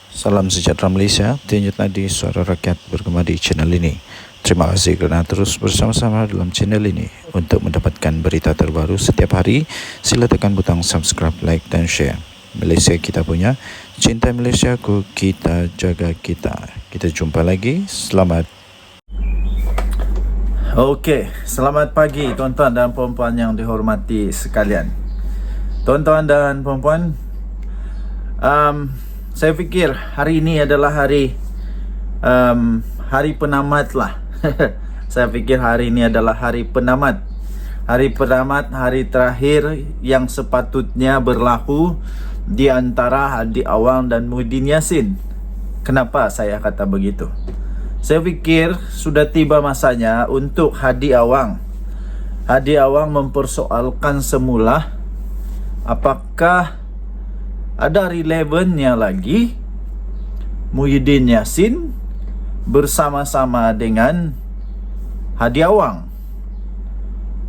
Salam sejahtera Malaysia, Tinjut Nadi, suara rakyat bergema di channel ini. Terima kasih kerana terus bersama-sama dalam channel ini. Untuk mendapatkan berita terbaru setiap hari, sila tekan butang subscribe, like dan share. Malaysia kita punya, cinta Malaysiaku, kita jaga kita. Kita jumpa lagi, selamat. Okey, selamat pagi tuan-tuan dan puan-puan yang dihormati sekalian. Tuan-tuan dan puan-puan, saya fikir hari ini adalah hari penamat lah. Saya fikir hari ini adalah hari penamat. Hari penamat, hari terakhir yang sepatutnya berlaku di antara Hadi Awang dan Muhyiddin Yassin. Kenapa saya kata begitu? Saya fikir sudah tiba masanya untuk Hadi Awang mempersoalkan semula apakah ada relevannya lagi Muhyiddin Yassin bersama-sama dengan Hadi Awang.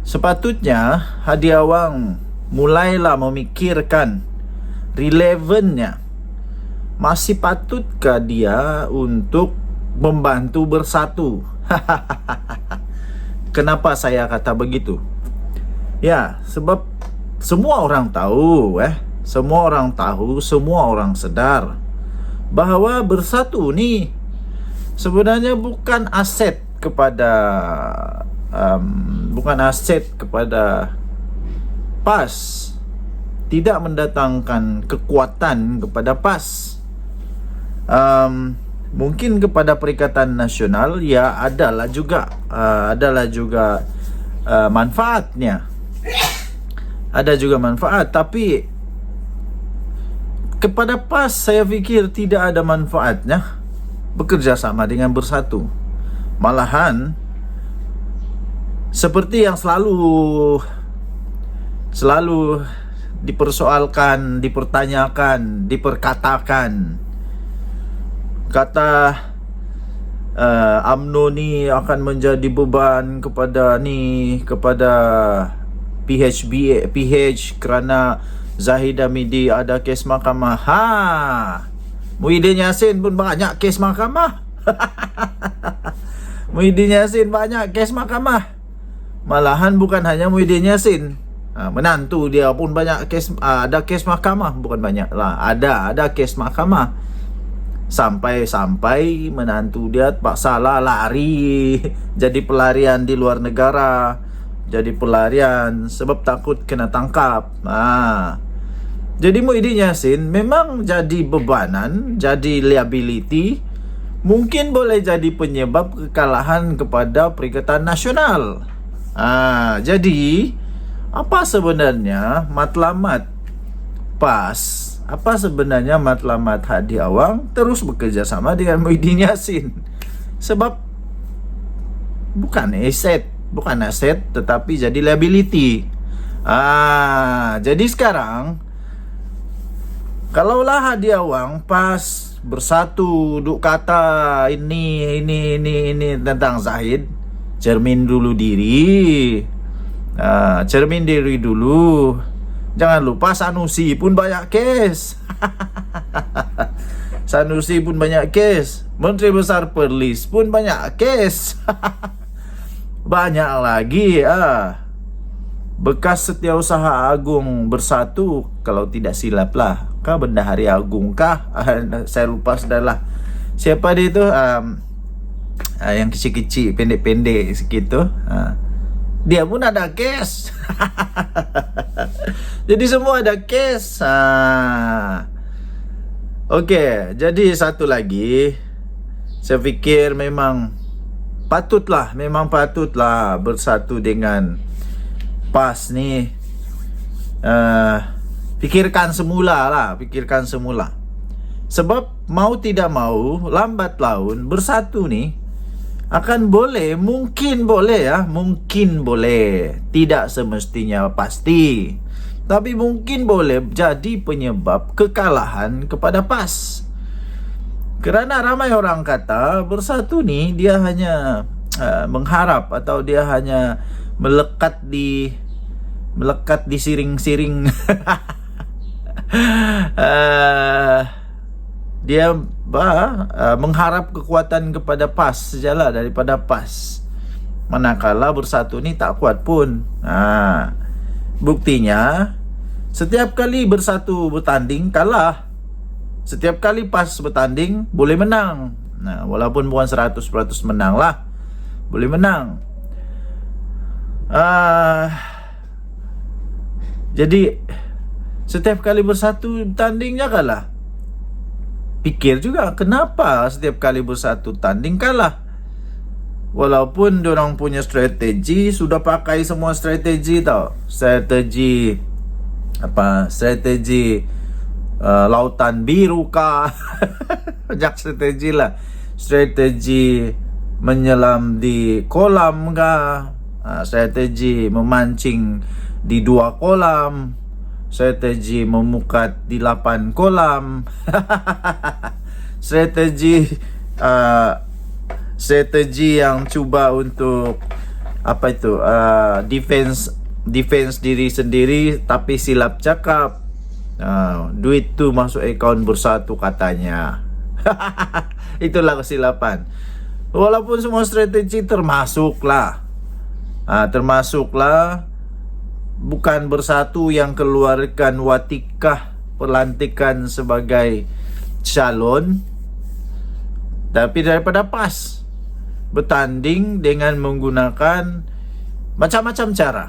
Sepatutnya Hadi Awang mulailah memikirkan relevannya. Masih patutkah dia untuk membantu bersatu? Kenapa saya kata begitu? Ya, sebab semua orang tahu semua orang sedar bahawa bersatu ni sebenarnya bukan aset kepada PAS, tidak mendatangkan kekuatan kepada PAS. Mungkin kepada Perikatan Nasional ya adalah juga manfaatnya. Ada juga manfaat, tapi kepada PAS saya fikir tidak ada manfaatnya bekerja sama dengan bersatu. Malahan seperti yang selalu dipersoalkan, dipertanyakan, diperkatakan, kata UMNO ni akan menjadi beban kepada PH kerana Zahid Hamidi ada kes mahkamah. Muhyiddin Yassin pun banyak kes mahkamah. Muhyiddin Yassin banyak kes mahkamah. Malahan bukan hanya Muhyiddin Yassin, menantu dia pun banyak kes, ada kes mahkamah. Bukan banyak lah, ada kes mahkamah. Sampai menantu dia paksalah lari, jadi pelarian di luar negara, jadi pelarian sebab takut kena tangkap. Jadi Muhyiddin Yassin memang jadi bebanan, jadi liability, mungkin boleh jadi penyebab kekalahan kepada Perikatan Nasional. Jadi apa sebenarnya matlamat PAS? Apa sebenarnya matlamat Hadi Awang terus bekerja sama dengan Muhyiddin Yassin? Sebab bukan aset tetapi jadi liability. Jadi sekarang kalaulah Hadi Awang PAS bersatu duk kata ini tentang Zahid, cermin diri dulu. Jangan lupa Sanusi pun banyak kes. Sanusi pun banyak kes. Menteri Besar Perlis pun banyak kes. Banyak lagi bekas Setiausaha Agung bersatu, kalau tidak silap lah, kah Bendahari Agung kah? Saya lupa sudahlah. Siapa dia tu? Yang kecil-kecil, pendek-pendek sikit tu. Dia pun ada kes. Jadi semua ada kes. Okey, jadi satu lagi, saya fikir memang patutlah bersatu dengan PAS ni. Fikirkan semula. Sebab mau tidak mau, lambat laun bersatu ni akan mungkin boleh, tidak semestinya pasti, tapi mungkin boleh jadi penyebab kekalahan kepada PAS. Kerana ramai orang kata bersatu ni dia hanya mengharap atau dia hanya melekat di siring-siring dia mengharap kekuatan kepada PAS sajalah daripada PAS. Manakala Bersatu ni tak kuat pun. Buktinya setiap kali Bersatu bertanding kalah. Setiap kali PAS bertanding boleh menang. Walaupun bukan 100% menang lah, boleh menang. Jadi setiap kali Bersatu tandingnya kalah. Pikir juga kenapa setiap kali Bersatu tanding kalah. Walaupun diorang punya strategi, sudah pakai semua strategi tau. Strategi lautan biru kah. Banyak strategi lah. Strategi menyelam di kolam kah, strategi memancing di 2 kolam, strategi memukat di 8 kolam. Strategi yang cuba untuk defense diri sendiri, tapi silap cakap. Duit tu masuk akaun Bersatu katanya. Itulah kesilapan. Walaupun semua strategi termasuklah bukan Bersatu yang keluarkan watikah pelantikan sebagai calon, tapi daripada PAS bertanding dengan menggunakan macam-macam cara,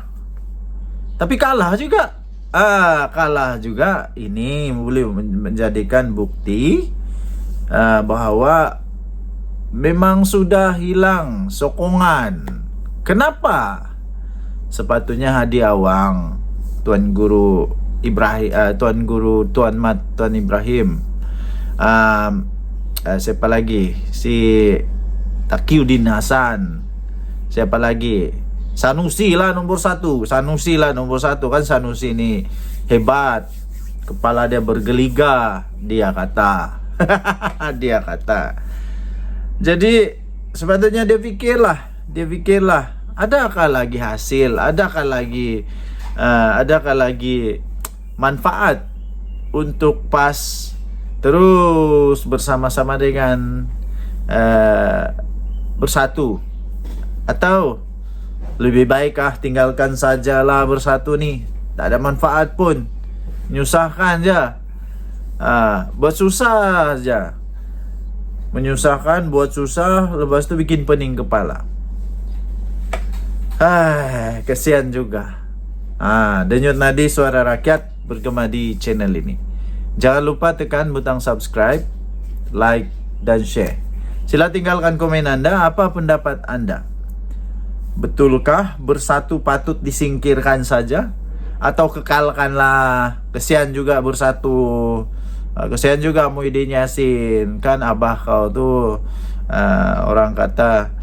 tapi kalah juga. Ini boleh menjadikan bukti bahawa memang sudah hilang sokongan. Kenapa? Sepatutnya Hadi Awang, Tuan Guru Ibrahim, Tuan Ibrahim, siapa lagi? Si Taqiyuddin Hasan, siapa lagi? Sanusi lah nombor 1. Kan Sanusi ni hebat, kepala dia bergeliga, dia kata. Dia kata. Jadi sepatutnya dia fikirlah, adakah lagi hasil, adakah lagi manfaat untuk PAS terus bersama-sama dengan Bersatu, atau lebih baikkah tinggalkan sajalah Bersatu ni, tak ada manfaat pun, menyusahkan je. Buat susah je, menyusahkan, buat susah, lepas tu bikin pening kepala. Kesian juga. Denyut Nadi Suara Rakyat bergema di channel ini. Jangan lupa tekan butang subscribe, like dan share. Sila tinggalkan komen anda, apa pendapat anda? Betulkah Bersatu patut disingkirkan saja, atau kekalkanlah? Kesian juga Bersatu, kesian juga Muhyiddin Yassin. Kan abah kau tu orang kata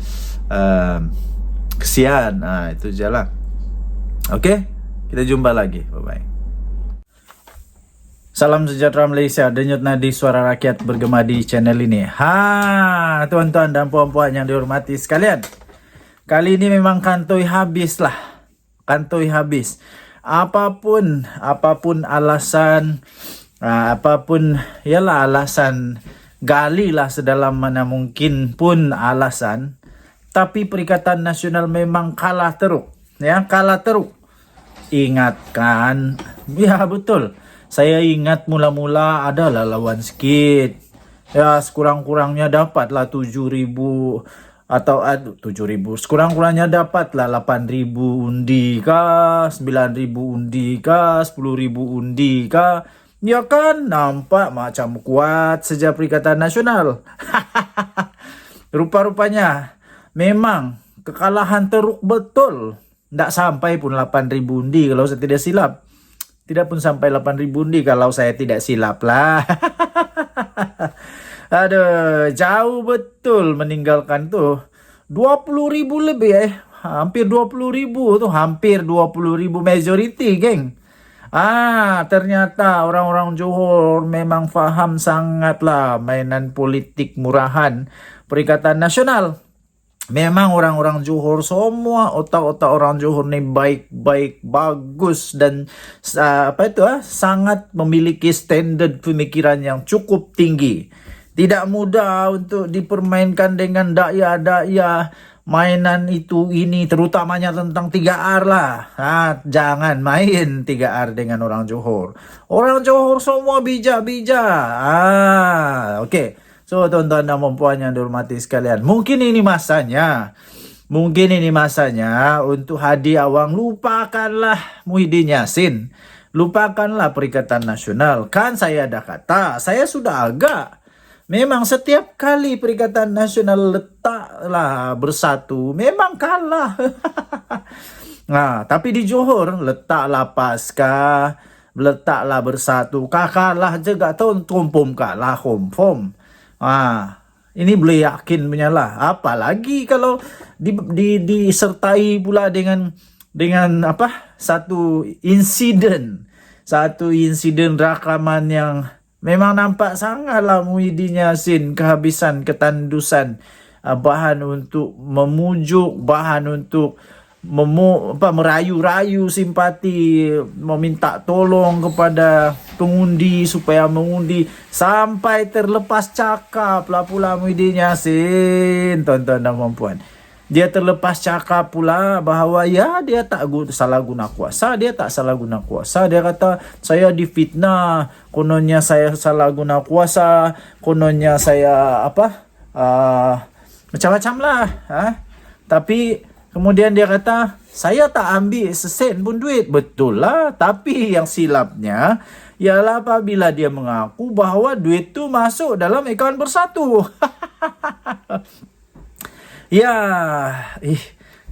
kesian. Itu je lah. Oke, kita jumpa lagi. Bye-bye. Salam sejahtera Malaysia. Denyut Nadi Suara Rakyat bergema di channel ini. Tuan-tuan dan puan-puan yang dihormati sekalian, kali ini memang kantoi habis lah. Kantoi habis. Apapun alasan, alasan, galilah sedalam mana mungkin pun alasan, tapi Perikatan Nasional memang kalah teruk. Kalah teruk. Ingatkan, ya betul. Saya ingat mula-mula adalah lawan sikit. Ya, sekurang-kurangnya dapatlah 7,000 atau 7,000. Sekurang-kurangnya dapatlah 8,000 undi kah, 9,000 undi kah, 10,000 undi kah. Ya kan, nampak macam kuat saja Perikatan Nasional. Rupa-rupanya memang kekalahan teruk betul. Tak sampai pun 8,000 undi kalau saya tidak silap. Tidak pun sampai 8,000 undi kalau saya tidak silap lah. Aduh, jauh betul meninggalkan tuh 20,000 lebih hampir 20,000 tuh, hampir 20,000 majority, geng. Ternyata orang-orang Johor memang faham sangatlah mainan politik murahan Perikatan Nasional. Memang orang-orang Johor, semua otak-otak orang Johor ni baik-baik, bagus, dan sangat memiliki standard pemikiran yang cukup tinggi. Tidak mudah untuk dipermainkan dengan daya-daya mainan itu ini, terutamanya tentang 3R lah. Jangan main 3R dengan orang Johor. Orang Johor semua bijak-bijak. Okey. So tuan-tuan dan puan yang dihormati sekalian, mungkin ini masanya untuk Hadi Awang lupakanlah Muhyiddin Yassin. Lupakanlah Perikatan Nasional. Kan saya dah kata, saya sudah agak. Memang setiap kali Perikatan Nasional letaklah bersatu, memang kalah. Tapi di Johor, letaklah Pasca, letaklah bersatu, kalah juga tahu, kompom kalah, kompom. Ini boleh yakin punya lah. Apalagi kalau disertai pula dengan satu insiden rakaman yang memang nampak sangatlah Muhyiddin Yassin kehabisan ketandusan, bahan untuk memujuk, bahan untuk merayu-rayu simpati, meminta tolong kepada pengundi supaya mengundi, sampai terlepas cakap lah pula Muhyiddin Yassin, tuan-tuan dan puan. Dia terlepas cakap pula bahawa ya dia tak salah guna kuasa. Dia tak salah guna kuasa. Dia kata saya difitnah. Kononnya saya salah guna kuasa. Kononnya saya macam-macam lah. Tapi kemudian dia kata saya tak ambil sesen pun duit. Betul lah. Tapi yang silapnya ialah apabila dia mengaku bahawa duit tu masuk dalam akaun bersatu.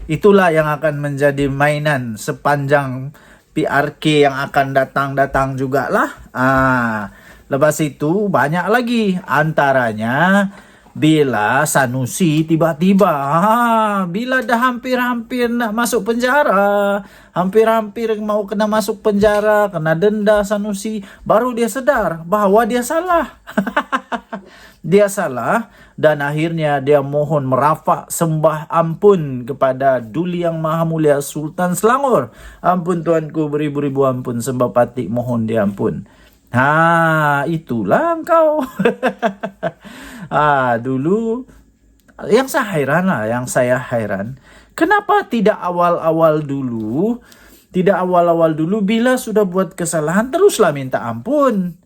Itulah yang akan menjadi mainan sepanjang PRK yang akan datang jugalah. Lepas itu banyak lagi, antaranya bila Sanusi tiba-tiba bila dah hampir-hampir nak masuk penjara, hampir-hampir mau kena masuk penjara, kena denda Sanusi, baru dia sedar bahawa dia salah. Dia salah dan akhirnya dia mohon merafak sembah ampun kepada Duli Yang Maha Mulia Sultan Selangor. Ampun tuanku, beribu-ribu ampun, sembah patik mohon diampun. Itulah engkau. Dulu yang saya hairan, kenapa tidak awal-awal dulu bila sudah buat kesalahan teruslah minta ampun.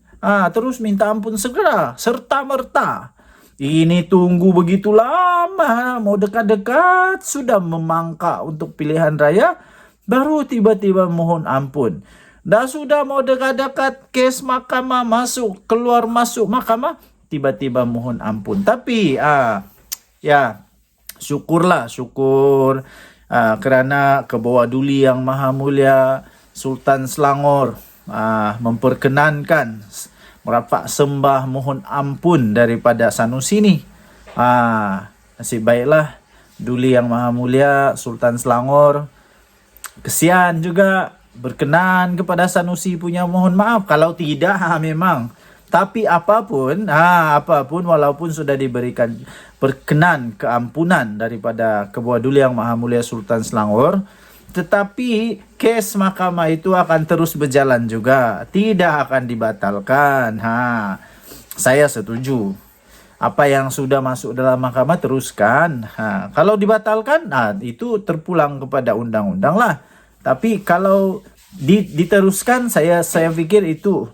Terus minta ampun segera, serta-merta. Ini tunggu begitu lama, mau dekat-dekat sudah memangkak untuk pilihan raya, baru tiba-tiba mohon ampun. Dah sudah mau dekat-dekat kes mahkamah, keluar masuk mahkamah, tiba-tiba mohon ampun. Tapi syukur kerana ke bawah Duli Yang Maha Mulia Sultan Selangor memperkenankan merafak sembah mohon ampun daripada Sanusi ni. Nasib baiklah Duli Yang Maha Mulia Sultan Selangor kesian juga berkenan kepada Sanusi punya mohon maaf. Kalau tidak memang, tapi apapun walaupun sudah diberikan berkenan keampunan daripada Ketua Duli Yang Maha Mulia Sultan Selangor, tetapi kes mahkamah itu akan terus berjalan juga, tidak akan dibatalkan. Saya setuju. Apa yang sudah masuk dalam mahkamah teruskan. Kalau dibatalkan, itu terpulang kepada undang-undang lah. Tapi kalau diteruskan, saya fikir itu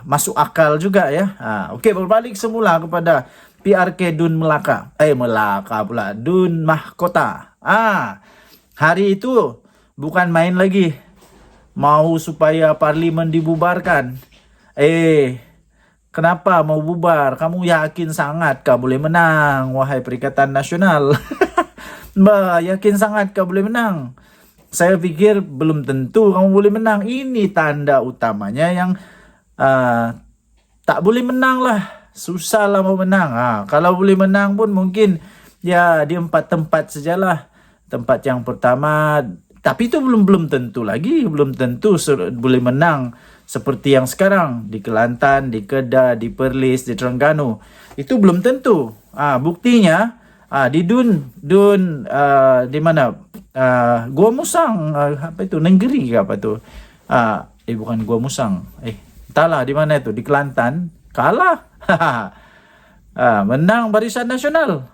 masuk akal juga ya. Okey, berbalik semula kepada PRK Dun Melaka. Melaka pula, Dun Mahkota. Hari itu bukan main lagi. Mau supaya parlimen dibubarkan. Kenapa mau bubar? Kamu yakin sangat kau boleh menang, wahai Perikatan Nasional? Yakin sangat kau boleh menang? Saya fikir belum tentu kamu boleh menang. Ini tanda utamanya yang tak boleh menang lah. Susah lah mau menang. Kalau boleh menang pun mungkin ya di 4 tempat sajalah. Tempat yang pertama, tapi itu belum tentu lagi, belum tentu boleh menang seperti yang sekarang di Kelantan, di Kedah, di Perlis, di Terengganu. Itu belum tentu. Buktinya di di mana? Gua Musang, Nenggeri ke apa tu? Bukan Gua Musang. Entahlah di mana itu, di Kelantan kalah. menang Barisan Nasional.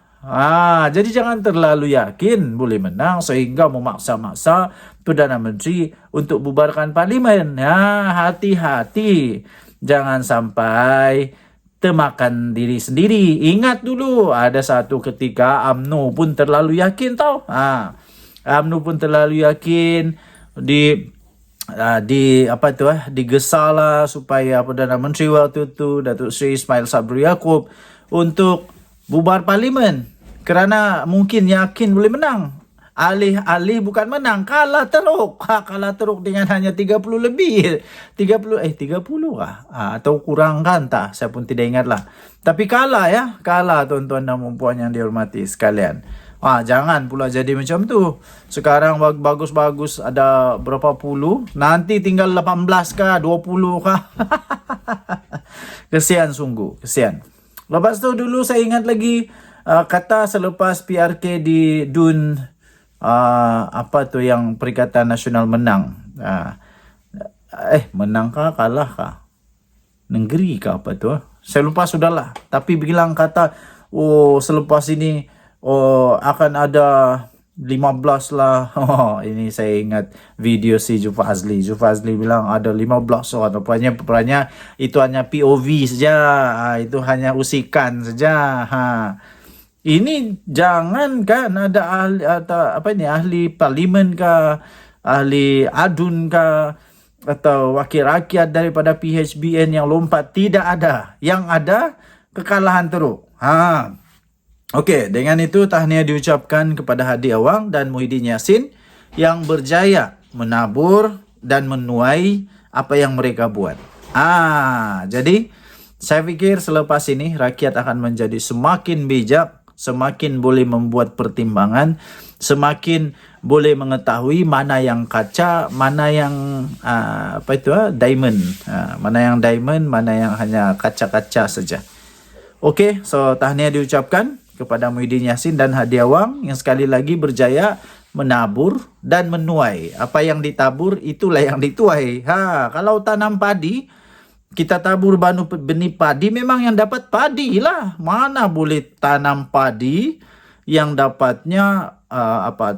Jadi jangan terlalu yakin boleh menang sehingga memaksa-maksa Perdana Menteri untuk bubarkan parlimen. Hati-hati. Jangan sampai termakan diri sendiri. Ingat dulu ada satu ketika UMNO pun terlalu yakin tau. UMNO pun terlalu yakin digesarlah supaya Perdana Menteri waktu itu Datuk Seri Ismail Sabri Yaakob untuk bubar parlimen kerana mungkin yakin boleh menang. Alih-alih bukan menang, kalah teruk. Kalah teruk dengan hanya 30 lebih. 30 kah? Atau kurang kan tak? Saya pun tidak ingat lah. Tapi kalah ya. Kalah tuan-tuan dan puan yang dihormati sekalian. Jangan pula jadi macam tu. Sekarang bagus-bagus ada berapa puluh. Nanti tinggal 18 kah? 20 kah? Kesian sungguh. Kesian. Lepas tu dulu saya ingat lagi kata selepas PRK di DUN yang Perikatan Nasional menang. Menang kah kalah kah? Negeri kah apa tu? Saya lupa sudahlah. Tapi bilang kata selepas ini akan ada 15 lah. Ini saya ingat video si Jufa Azli. Jufa Azli bilang ada 15 orang. Rupanya itu hanya POV saja. Itu hanya usikan saja. Ini jangan kan ada ahli parlimen kah, ahli adun kah, atau wakil rakyat daripada PHBN yang lompat. Tidak ada. Yang ada kekalahan teruk. Okey, dengan itu tahniah diucapkan kepada Hadi Awang dan Muhyiddin Yassin yang berjaya menabur dan menuai apa yang mereka buat. Jadi saya fikir selepas ini rakyat akan menjadi semakin bijak, semakin boleh membuat pertimbangan, semakin boleh mengetahui mana yang kaca, mana yang diamond, mana yang diamond, mana yang hanya kaca-kaca saja. Okey, so tahniah diucapkan kepada Muhyiddin Yassin dan Hadi Awang yang sekali lagi berjaya menabur dan menuai. Apa yang ditabur itulah yang dituai. Kalau tanam padi, kita tabur benih padi, memang yang dapat padi lah. Mana boleh tanam padi yang dapatnya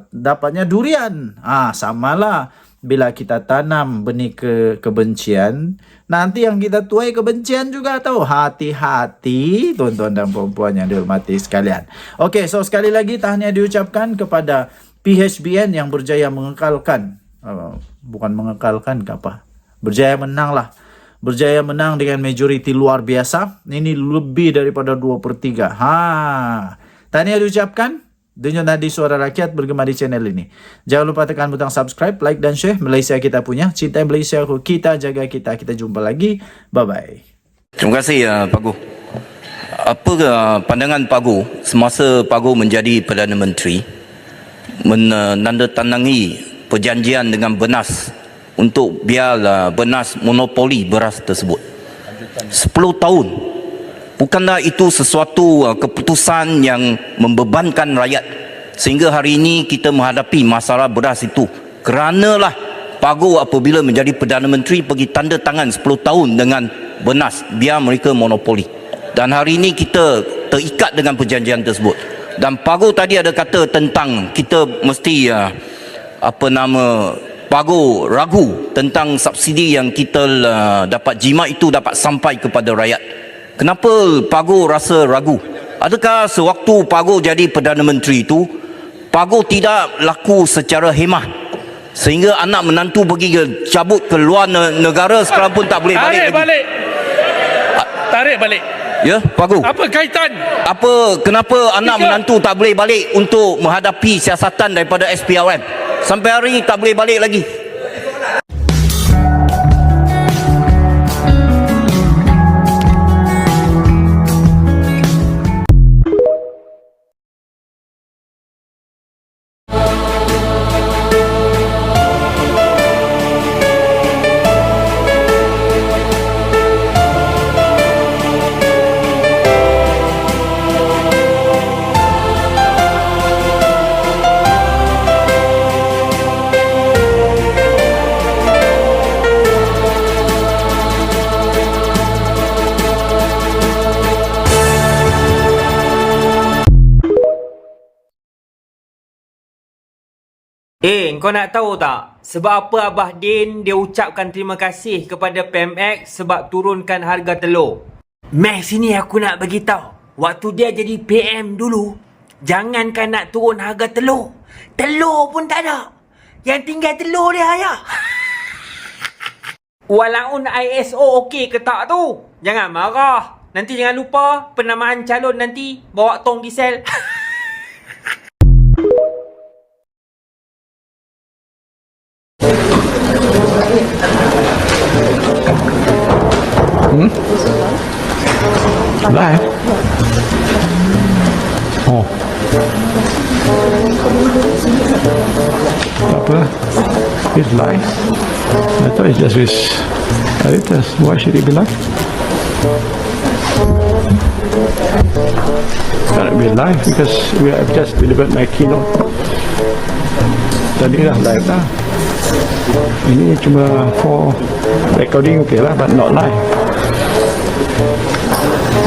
dapatnya durian. Samalah bila kita tanam benih kebencian, nanti yang kita tuai kebencian juga tahu. Hati-hati tuan-tuan dan puan yang dihormati sekalian. Okey, so sekali lagi tahniah diucapkan kepada PHBN yang berjaya mengekalkan, berjaya menang lah. Berjaya menang dengan majoriti luar biasa. Ini lebih daripada 2/3. Tahniah diucapkan. Denyut nadi suara rakyat bergema di channel ini. Jangan lupa tekan butang subscribe, like dan share. Malaysia kita punya. Cintai Malaysia, kita jaga kita. Kita jumpa lagi. Bye-bye. Terima kasih Pak Gu. Apa pandangan Pak Gu semasa Pak Gu menjadi Perdana Menteri menandatangangi perjanjian dengan Benas untuk biar Benas monopoli beras tersebut 10 tahun? Bukanlah itu sesuatu keputusan yang membebankan rakyat sehingga hari ini kita menghadapi masalah beras itu? Keranalah Pak Gu apabila menjadi Perdana Menteri pergi tanda tangan 10 tahun dengan Benas biar mereka monopoli, dan hari ini kita terikat dengan perjanjian tersebut. Dan Pak Gu tadi ada kata tentang kita mesti Pak Gu ragu tentang subsidi yang kita dapat jimat itu dapat sampai kepada rakyat. Kenapa Pak Gu rasa ragu? Adakah sewaktu Pak Gu jadi Perdana Menteri itu Pak Gu tidak laku secara hemah sehingga anak menantu pergi cabut ke luar negara sekarang pun tak boleh balik lagi? Tarik balik. Ya, Pak Gu. Apa kaitan? Kenapa anak menantu tak boleh balik untuk menghadapi siasatan daripada SPRM? Sampai hari ini tak boleh balik lagi. Kau nak tahu tak? Sebab apa Abah Din dia ucapkan terima kasih kepada PMX sebab turunkan harga telur? Max sini aku nak bagi tahu. Waktu dia jadi PM dulu, jangankan nak turun harga telur, telur pun tak ada. Yang tinggal telur dia ya. Walaupun ISO okey ke tak tu, jangan marah. Nanti jangan lupa penamaan calon nanti bawa tong diesel. Live? Oh. Tak apa. It's live. I thought it's just with editors. Why should it be live? Can't be live because we have just delivered my keynote. Tadi dah live dah. Ini cuma for recording okay lah, but not live.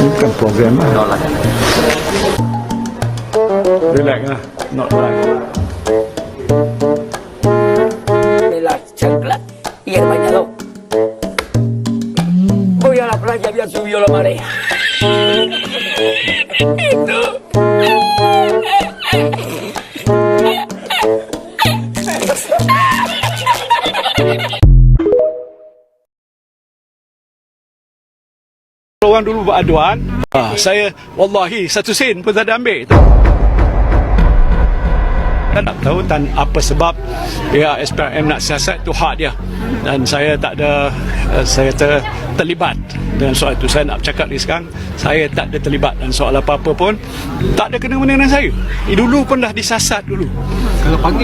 Ini bukan program lah. Not live. Relax lah, not live. Relax, cengklat. Iya banyak tau. Buyala pelaja biar suyola mare. Itu. Orang dulu beraduan, saya wallahi satu sen pun tak ada ambil. Dan tak tahu dan apa sebab ya SPRM nak siasat tu hak dia, dan saya tak ada saya terlibat dengan soal itu. Saya nak bercakap ni sekarang, saya tak ada terlibat dan soal apa-apa pun tak ada kena-mena dengan saya. Dulu pun dah disasat dulu.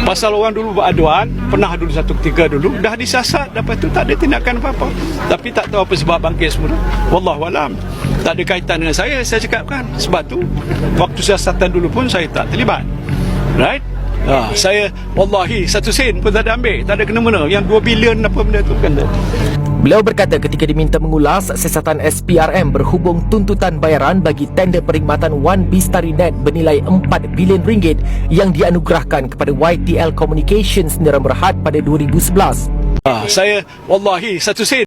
Pasal orang dulu beraduan, pernah dulu satu ketika dulu dah disasat, lepas tu tak ada tindakan apa-apa. Tapi tak tahu apa sebab bangkit semula. Wallahualam. Tak ada kaitan dengan saya cakapkan. Sebab tu waktu siasatan dulu pun saya tak terlibat. Right? Saya wallahi satu sen pun tak ada ambil, tak ada kena-mena. Yang 2 bilion apa benda tu kan. Beliau berkata ketika diminta mengulas siasatan SPRM berhubung tuntutan bayaran bagi tender perkhidmatan One Bistari Net bernilai 4 bilion ringgit yang dianugerahkan kepada YTL Communications Sdn Bhd pada 2011. Saya wallahi satu sen.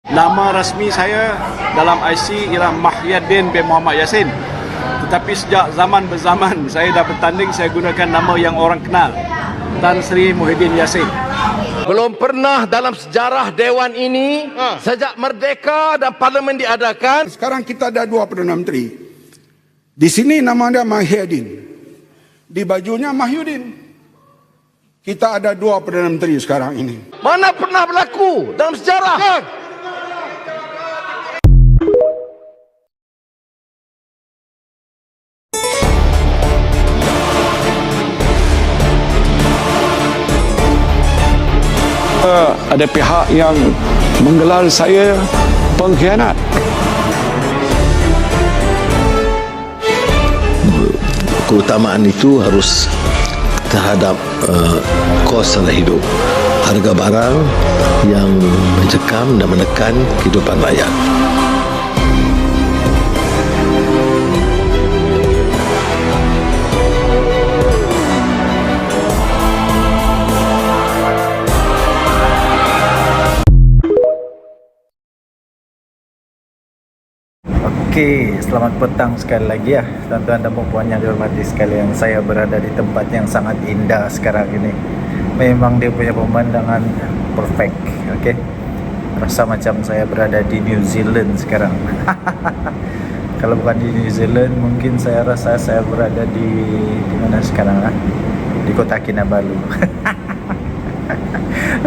Nama rasmi saya dalam IC ialah Mahyadin bin Muhammad Yassin. Tetapi sejak zaman berzaman saya dah bertanding, saya gunakan nama yang orang kenal, Tan Sri Muhyiddin Yassin. Belum pernah dalam sejarah Dewan ini sejak merdeka dan parlimen diadakan. Sekarang kita ada 2 Perdana Menteri. Di sini nama dia Mahyadin, di bajunya Mahyudin. Kita ada 2 Perdana Menteri sekarang ini. Mana pernah berlaku dalam sejarah? Ada pihak yang menggelar saya pengkhianat. Keutamaan itu harus terhadap kos dalam hidup, harga barang yang mencekam dan menekan kehidupan rakyat. Okey, selamat petang sekali lagi ya tuan-tuan dan puan yang dihormati sekalian. Saya berada di tempat yang sangat indah sekarang ini. Memang dia punya pemandangan perfect. Okey. Rasa macam saya berada di New Zealand sekarang. Kalau bukan di New Zealand, mungkin saya rasa saya berada di mana sekarang ah? Di Kota Kinabalu.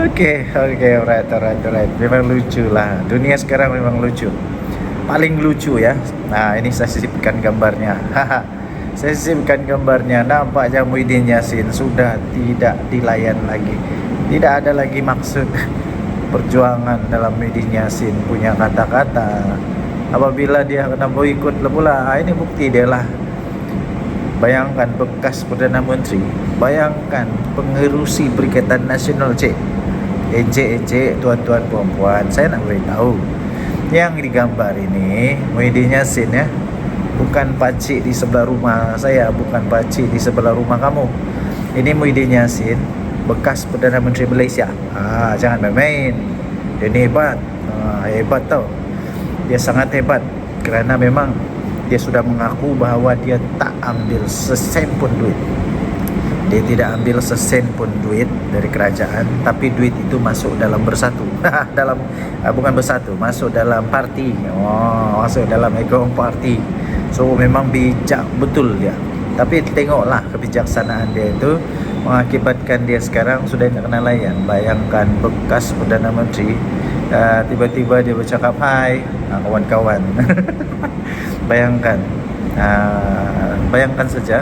Okey, alright. Memang lucu lah. Dunia sekarang memang lucu. Paling lucu ya. Nah, ini saya sisipkan gambarnya. Saya sisipkan gambarnya. Nampaknya Muhyiddin Yassin sudah tidak dilayan lagi. Tidak ada lagi maksud perjuangan dalam Muhyiddin Yassin punya kata-kata. Apabila dia kena boikot pula, ini bukti dia lah. Bayangkan bekas Perdana Menteri, bayangkan pengerusi Perikatan Nasional encik tuan-tuan puan-puan, saya nak beritahu yang digambar ini Muhyiddin Yassin ya, bukan pakcik di sebelah rumah saya, bukan pakcik di sebelah rumah kamu. Ini Muhyiddin Yassin, bekas Perdana Menteri Malaysia. Jangan main-main. Dia ni hebat. Hebat tau. Dia sangat hebat kerana memang dia sudah mengaku bahawa dia tak ambil sesen pun duit. Dia tidak ambil sesen pun duit dari kerajaan, tapi duit itu masuk dalam Bersatu. Dalam bukan Bersatu, masuk dalam parti. Masuk dalam akaun parti. So memang bijak betul dia. Tapi tengoklah kebijaksanaan dia itu mengakibatkan dia sekarang sudah tak kena layan. Bayangkan bekas Perdana Menteri, tiba-tiba dia bercakap hai kawan-kawan. Bayangkan saja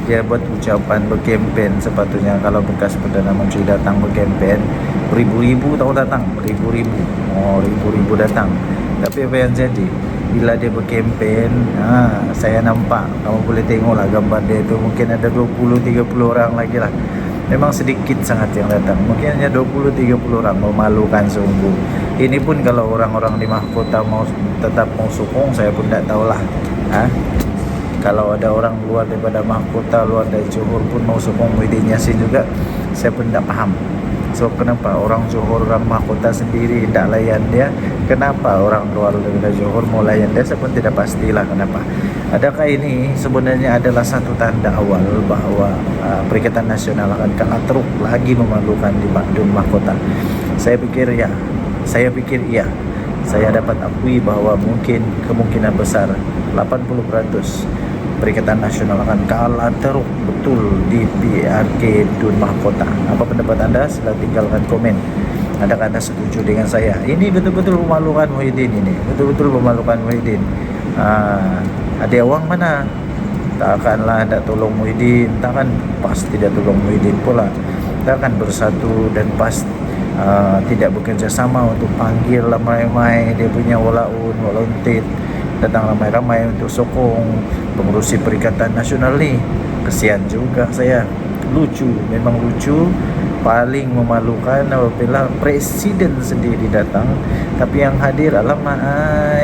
dia buat ucapan berkempen. Sepatutnya kalau bekas Perdana Menteri datang berkempen, beribu-ribu tahu datang, ribu-ribu datang. Tapi apa yang jadi bila dia berkempen, saya nampak, kamu boleh tengoklah gambar dia itu, mungkin ada 20-30 orang lagi lah. Memang sedikit sangat yang datang, mungkin hanya 20-30 orang. Memalukan sungguh. Ini pun kalau orang-orang di mahkota tetap mau sokong, saya pun tak tahulah. Kalau ada orang luar daripada mahkota, luar dari Johor pun mau sokong Muhyiddin Yassin juga, saya pun tak faham. So kenapa orang Johor, orang mahkota sendiri tak layan dia? Kenapa orang luar daripada Johor mau layan dia? Saya pun tidak pastilah kenapa. Adakah ini sebenarnya adalah satu tanda awal bahawa Perikatan Nasional akan kalah teruk lagi memalukan di mahkota? Saya pikir ya. Saya dapat akui bahawa kemungkinan besar 80% Perikatan Nasional akan kalah teruk betul di PRK Dun Mahkota. Apa pendapat anda? Sila tinggalkan komen. Adakah anda setuju dengan saya? Ini betul-betul memalukan Muhyiddin ini. Betul-betul memalukan Muhyiddin. Ada wang mana? Takkanlah tak tolong Muhyiddin. Takkan PAS tidak tolong Muhyiddin pula. Takkan Bersatu dan PAS tidak bekerjasama untuk panggil ramai-ramai dia punya walaun, volunteer, datang ramai-ramai untuk sokong pengurusi Perikatan Nasional ni. Kesian juga saya. Lucu, memang lucu. Paling memalukan apabila Presiden sendiri datang, tapi yang hadir alamak,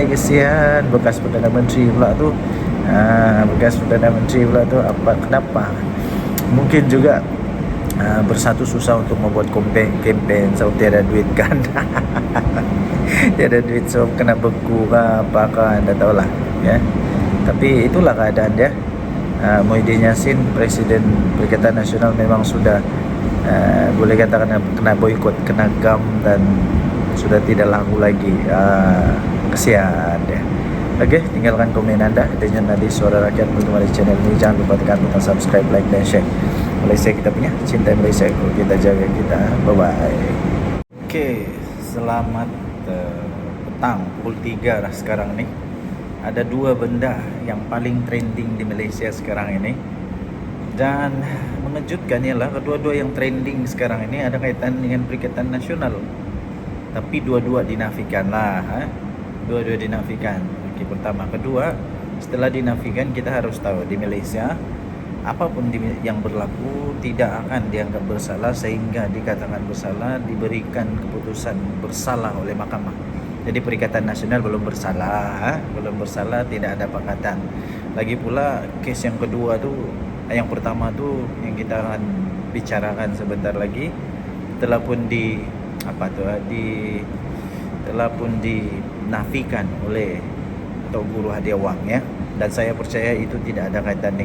kesian bekas Perdana Menteri pula tu. Bekas Perdana Menteri pula tu. Kenapa? Mungkin juga Bersatu susah untuk membuat kempen sebab tiada duit kan. Tiada duit, so kena beku ke apakah, anda tahulah ya. Tapi itulah keadaan dia. Muhyiddin Yassin, Presiden Perikatan Nasional, memang sudah boleh katakan kena boikot, kena gam, dan sudah tidak laku lagi. Kesian dia. Okey, tinggalkan komen anda dengan nadi Suara Rakyat di channel ini. Jangan lupa tekan butang subscribe, like dan share. Malaysia kita punya, cinta Malaysia kita jaga kita. Bye-bye. Okey, selamat petang, pukul 3 dah sekarang ni. Ada dua benda yang paling trending di Malaysia sekarang ini, dan mengejutkan ialah kedua-dua yang trending sekarang ini ada kaitan dengan Perikatan Nasional, tapi dua-dua dinafikan lah. Dua-dua dinafikan. Okey, pertama. Kedua, setelah dinafikan, kita harus tahu di Malaysia apapun yang berlaku tidak akan dianggap bersalah sehingga dikatakan bersalah, diberikan keputusan bersalah oleh mahkamah. Jadi Perikatan Nasional belum bersalah, tidak ada pengatan. Lagi pula kes yang kedua tu, yang pertama tu yang kita akan bicarakan sebentar lagi, telah pun dinafikan oleh Tok Guru Hadiah Wang ya. Dan saya percaya itu tidak ada kaitan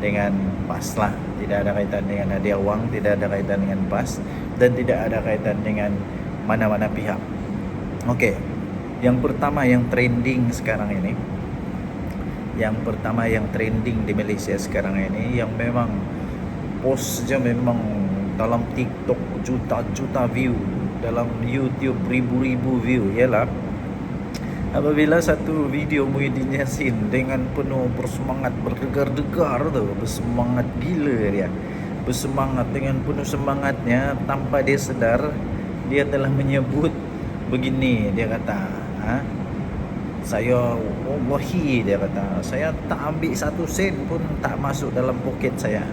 dengan PAS lah, tidak ada kaitan dengan Hadiah Wang, tidak ada kaitan dengan PAS, dan tidak ada kaitan dengan mana-mana pihak. Okey, yang pertama yang trending sekarang ini, di Malaysia sekarang ini, yang memang post saja memang dalam TikTok juta-juta view, dalam YouTube ribu-ribu view, ialah apabila satu video Muhyiddin Yassin dengan penuh bersemangat, berdegar-degar tu, bersemangat gila dia, bersemangat dengan penuh semangatnya, tanpa dia sedar dia telah menyebut begini. Dia kata, saya wallahi, dia kata, saya tak ambil satu sen pun tak masuk dalam poket saya.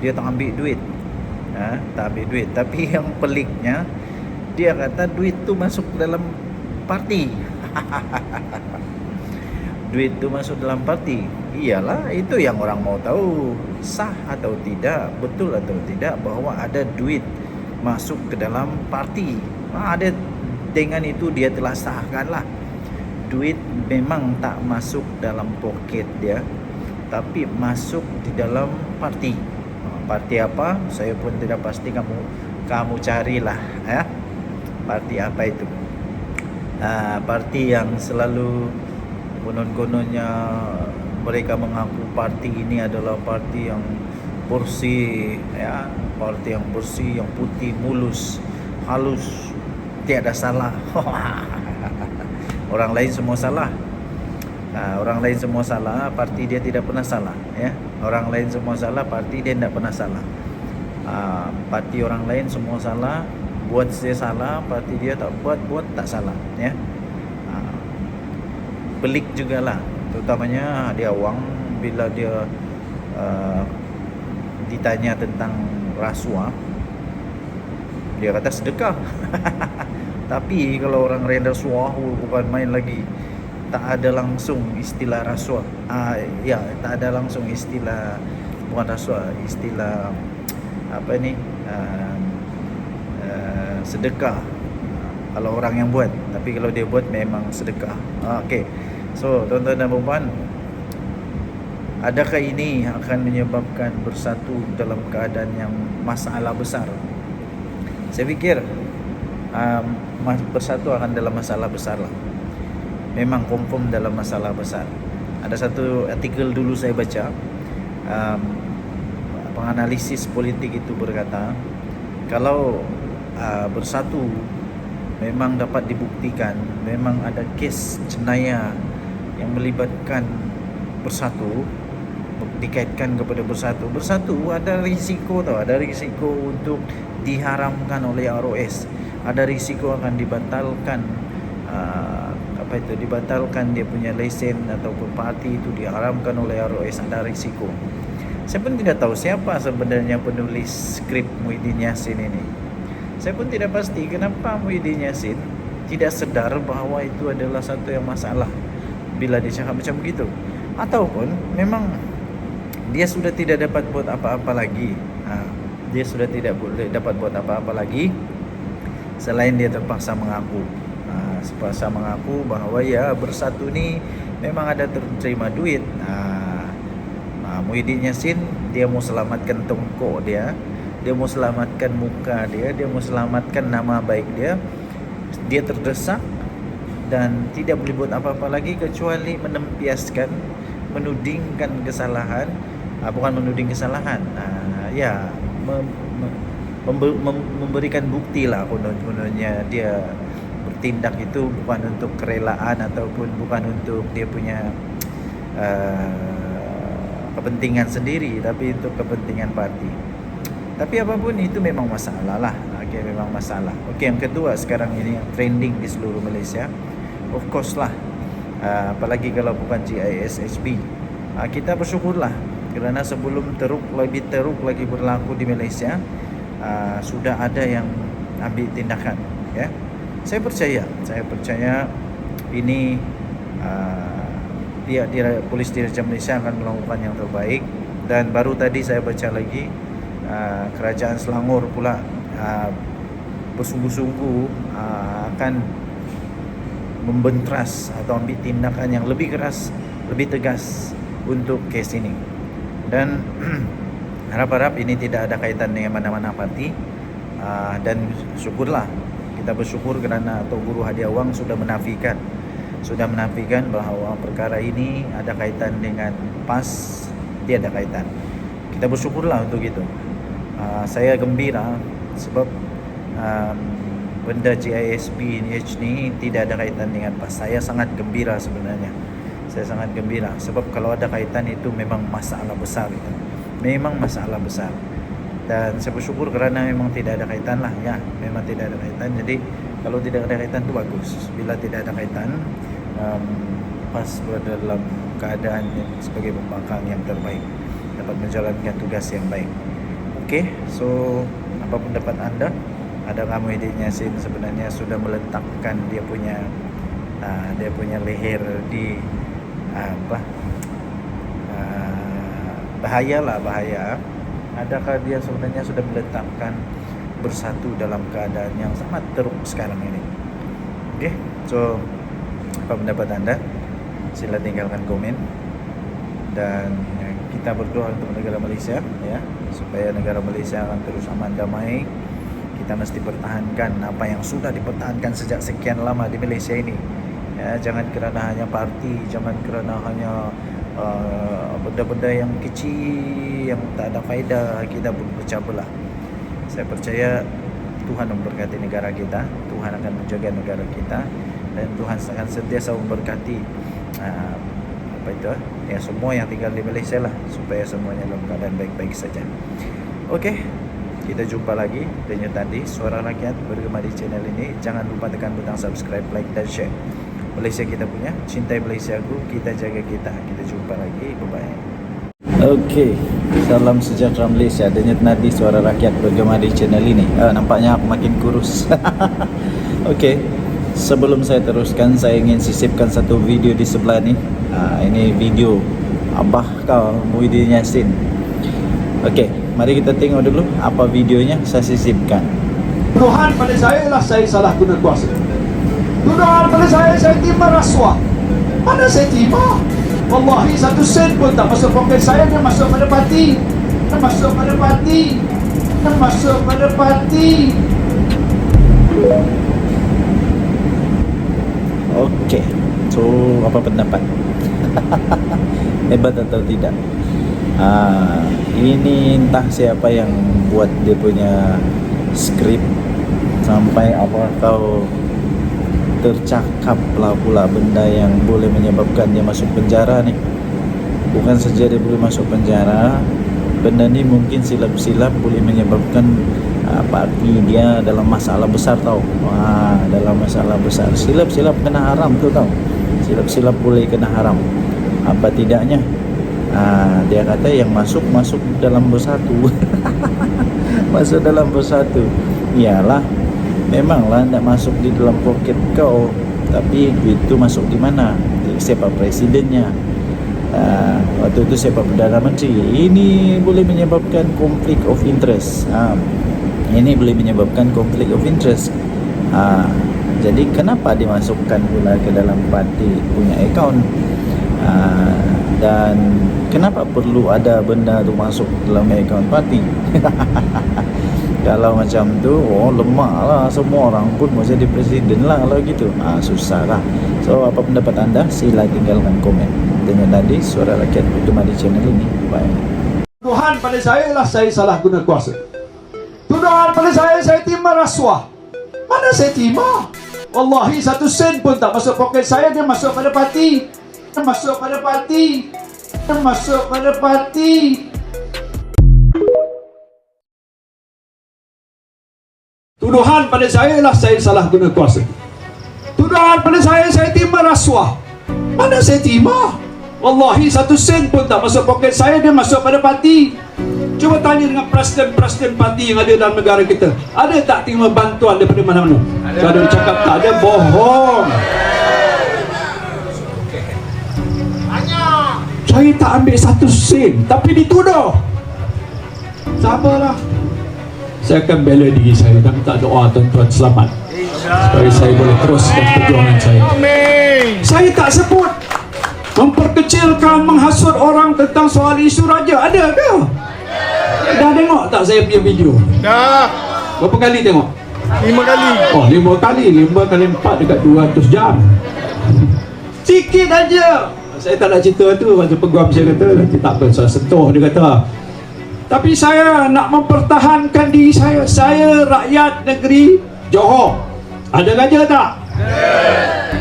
Dia tak ambil duit, tak ambil duit. Tapi yang peliknya, dia kata duit tu masuk dalam parti. duit itu masuk dalam parti? Iyalah, itu yang orang mau tahu, sah atau tidak, betul atau tidak bahwa ada duit masuk ke dalam parti. Ada, dengan itu dia telah sahkanlah. Duit memang tak masuk dalam poket dia, tapi masuk di dalam parti. Parti apa? Saya pun tidak pasti, kamu carilah ya. Parti apa itu? Parti yang selalu konon-kononnya mereka mengaku parti ini adalah parti yang bersih ya, parti yang bersih, yang putih, mulus, halus, tiada salah. Orang lain semua salah. Orang lain semua salah, parti dia tidak pernah salah ya. Orang lain semua salah, parti dia tidak pernah salah. Parti orang lain semua salah, buat dia salah, parti dia tak buat tak salah ya. Pelik jugalah, terutamanya dia Wang, bila dia ditanya tentang rasuah, dia kata sedekah. Tapi kalau orang reda rasuah bukan main lagi. Tak ada langsung istilah rasuah. Ya, tak ada langsung istilah, bukan rasuah, istilah apa ini? Sedekah. Kalau orang yang buat, tapi kalau dia buat memang sedekah. Okey. So, tuan-tuan dan puan, adakah ini akan menyebabkan bersatu dalam keadaan yang masalah besar? Saya fikir bersatu akan dalam masalah besar lah. Memang confirm dalam masalah besar. Ada satu artikel dulu saya baca, penganalisis politik itu berkata, kalau bersatu memang dapat dibuktikan, memang ada kes jenayah yang melibatkan bersatu, dikaitkan kepada bersatu ada risiko tau, ada risiko untuk diharamkan oleh ROS, ada risiko akan dibatalkan dibatalkan dia punya lesen ataupun parti itu diharamkan oleh ROS, ada risiko. Saya pun tidak tahu siapa sebenarnya penulis skrip Muhyiddin Yassin ini. Saya pun tidak pasti kenapa Muhyiddin Yassin tidak sedar bahawa itu adalah satu yang masalah bila dia cakap macam begitu. Ataupun memang dia sudah tidak dapat buat apa-apa lagi. Dia sudah tidak dapat buat apa-apa lagi selain dia terpaksa mengaku. Terpaksa mengaku bahawa ya bersatu ni memang ada terima duit. Muhyiddin Yassin dia mau selamatkan tongkok dia mau selamatkan muka dia mau selamatkan nama baik dia. Dia terdesak dan tidak boleh buat apa-apa lagi kecuali menempiaskan, menudingkan kesalahan, bukan menuding kesalahan, memberikan bukti lah kononnya dia bertindak itu bukan untuk kerelaan ataupun bukan untuk dia punya kepentingan sendiri, tapi untuk kepentingan parti. Tapi apapun itu memang masalah lah. Okey, memang masalah. Okey, yang kedua sekarang ini yang trending di seluruh Malaysia, of course lah, apalagi kalau bukan GISHB. Kita bersyukurlah kerana sebelum lebih teruk lagi berlaku di Malaysia, sudah ada yang ambil tindakan ya. Saya percaya ini Polis Diraja Malaysia akan melakukan yang terbaik. Dan baru tadi saya baca lagi Kerajaan Selangor pula bersungguh-sungguh akan membentras atau ambil tindakan yang lebih keras, lebih tegas untuk kes ini. Dan harap-harap ini tidak ada kaitan dengan mana-mana parti. Dan syukurlah, kita bersyukur kerana Tok Guru Hadiah Wang sudah menafikan bahawa perkara ini ada kaitan dengan PAS. Tiada kaitan. Kita bersyukurlah untuk itu. Saya gembira sebab benda GISB ni tidak ada kaitan dengan PAS. Saya sangat gembira sebenarnya. Saya sangat gembira sebab kalau ada kaitan itu memang masalah besar itu. Memang masalah besar. Dan saya bersyukur kerana memang tidak ada kaitan lah ya. Memang tidak ada kaitan. Jadi kalau tidak ada kaitan itu bagus. Bila tidak ada kaitan, PAS berada dalam keadaan yang sebagai pembangkang yang terbaik, dapat menjalankan tugas yang baik. Okey, so apa pendapat anda? Adakah Muhyiddin Yassin sebenarnya sudah meletakkan dia punya leher di bahaya. Adakah dia sebenarnya sudah meletakkan bersatu dalam keadaan yang sangat teruk sekarang ini? Oke, so apa pendapat anda? Sila tinggalkan komen, dan kita berdoa untuk negara Malaysia ya, supaya negara Malaysia akan terus aman damai. Kita mesti pertahankan apa yang sudah dipertahankan sejak sekian lama di Malaysia ini ya. Jangan kerana hanya parti, jangan kerana hanya benda-benda yang kecil yang tak ada faedah kita berpecah belah. Saya percaya Tuhan memberkati negara kita, Tuhan akan menjaga negara kita, dan Tuhan akan sentiasa memberkati semua yang tinggal di Malaysia lah, supaya semuanya dalam keadaan baik-baik saja. Okey, kita jumpa lagi dengan tadi Suara Rakyat bergema di channel ini. Jangan lupa tekan butang subscribe, like dan share. Malaysia kita punya, cintai Malaysiaku, kita jaga kita. Kita jumpa lagi, bye-bye. Okey, salam sejahtera Malaysia. Denyut nadi Suara Rakyat bergema di channel ini. Nampaknya aku makin kurus. Okey, sebelum saya teruskan, saya ingin sisipkan satu video di sebelah ni. Ini video Abah kau Muhyiddin Yassin. Okey, mari kita tengok dulu apa videonya saya sisipkan. Tuduhan pada saya ialah saya salah guna kuasa. Tuduhan pada saya terima rasuah. Mana saya terima? Wallahi 1 sen pun tak masuk poket saya. Dia masuk pada parti. Okey, so apa pendapat? Hebat atau tidak? Ini entah siapa yang buat dia punya skrip, sampai apa kau tercakap lah pula benda yang boleh menyebabkan dia masuk penjara ni. Bukan saja dia boleh masuk penjara, benda ni mungkin silap-silap boleh menyebabkan parti dia dalam masalah besar tau. Dalam masalah besar, silap-silap kena haram tu tau. Silap-silap boleh kena haram. Apa tidaknya dia kata yang masuk dalam bersatu. Masuk dalam bersatu. Iyalah, memanglah nak masuk di dalam poket kau, tapi duit tu masuk di mana? Siapa presidennya? Waktu itu siapa Perdana Menteri? Ini boleh menyebabkan konflik of interest. Ini boleh menyebabkan konflik of interest. Jadi kenapa dimasukkan pula ke dalam parti punya akaun? Dan kenapa perlu ada benda tu masuk dalam akaun parti? Kalau macam tu, lemah lah, semua orang pun mau jadi presiden lah kalau gitu. Susah lah. So apa pendapat anda? Sila tinggalkan komen. Dengan tadi Suara Rakyat bergema di channel ini. Bye. Tuduhan pada saya ialah saya salah guna kuasa. Tuduhan pada saya terima rasuah. Mana saya terima? Wallahi 1 sen pun tak masuk poket saya. Dia masuk pada parti. Tuduhan pada saya ialah saya salah guna kuasa. Tuduhan pada saya terima rasuah. Mana saya terima? Wallahi 1 sen pun tak masuk poket saya. Dia masuk pada parti. Cuba tanya dengan presiden parti yang ada dalam negara kita, ada tak terima bantuan daripada mana-mana? Kalau dia cakap tak ada, bohong. Saya tak ambil 1 sen, tapi dituduh. Sabarlah. Saya akan bela diri saya dan minta doa tuan-tuan selamat, supaya saya boleh teruskan perjuangan saya. Saya tak sebut memperkecilkan, menghasut orang tentang soal isu raja. Ada ke? Dah tengok tak saya punya video? Dah. Berapa kali tengok? 5 kali. 5 kali. 5 kali 4 dekat 200 jam. Sikit aja. Saya tak nak cerita tu. Masa peguam saya kata, nanti tak apa, saya sentuh, dia kata. Tapi saya nak mempertahankan diri saya. Saya rakyat negeri Johor. Ada raja tak?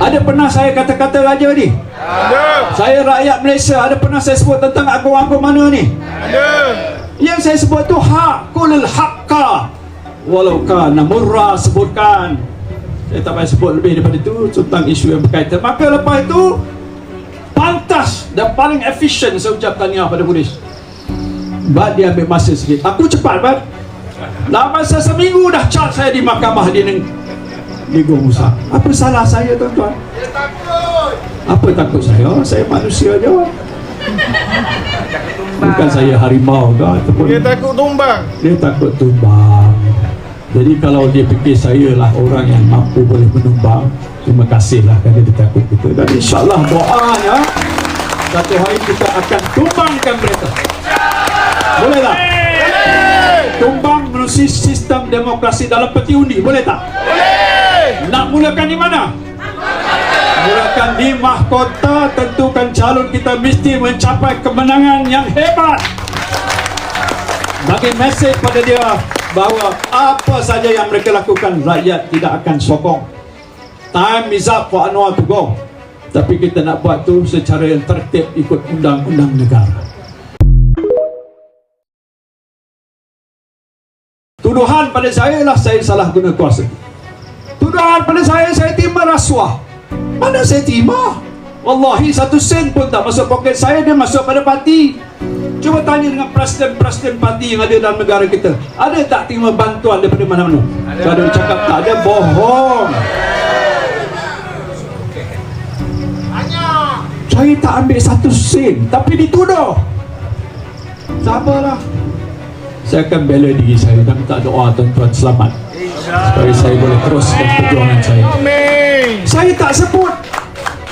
Ada pernah saya kata-kata raja ni? Ada. Saya rakyat Malaysia. Ada pernah saya sebut tentang agung-agung mana ni? Ada. Yang saya sebut tu hakul haqqa walau kana murra, sebutkan. Saya tak payah sebut lebih daripada itu tentang isu yang berkaitan. Maka lepas itu pantas dan paling efisien saya ucap tahniah pada polis. Bat dia ambil masa sikit. Aku cepat, Bat. Dalam masa seminggu dah charge saya di mahkamah di Negeri Musa. Apa salah saya, tuan-tuan? Dia takut. Apa takut saya? Saya manusia je. Bukan saya harimau ke ataupun Dia takut tumbang. dia takut tumbang. Jadi kalau dia fikir saya lah orang yang mampu boleh menumbang, terima kasihlah kerana dia takut kita. Dan insyaAllah doanya satu hari kita akan tumbangkan mereka. Boleh tak? Tumbang melalui sistem demokrasi dalam peti undi, boleh tak? Boleh. Nak mulakan di mana? Mulakan di mahkota. Tentukan calon, kita mesti mencapai kemenangan yang hebat. Bagi mesej pada dia bahawa apa saja yang mereka lakukan, rakyat tidak akan sokong. Time is up for Anwar to go. Tapi kita nak buat tu secara yang tertib ikut undang-undang negara. Tuduhan pada saya lah saya salah guna kuasa. Tuduhan pada saya terima rasuah. Mana saya terima? Wallahi 1 sen pun tak masuk poket saya, dia masuk pada parti. Cuba tanya dengan presiden-presiden parti yang ada dalam negara kita. Ada tak terima bantuan daripada mana-mana? Kalau dia cakap tak ada, bohong. Saya tak ambil 1 sen, tapi dituduh. Sabarlah. Saya akan bela diri saya dan minta doa tuan-tuan selamat supaya saya boleh teruskan perjuangan saya. Saya tak sebut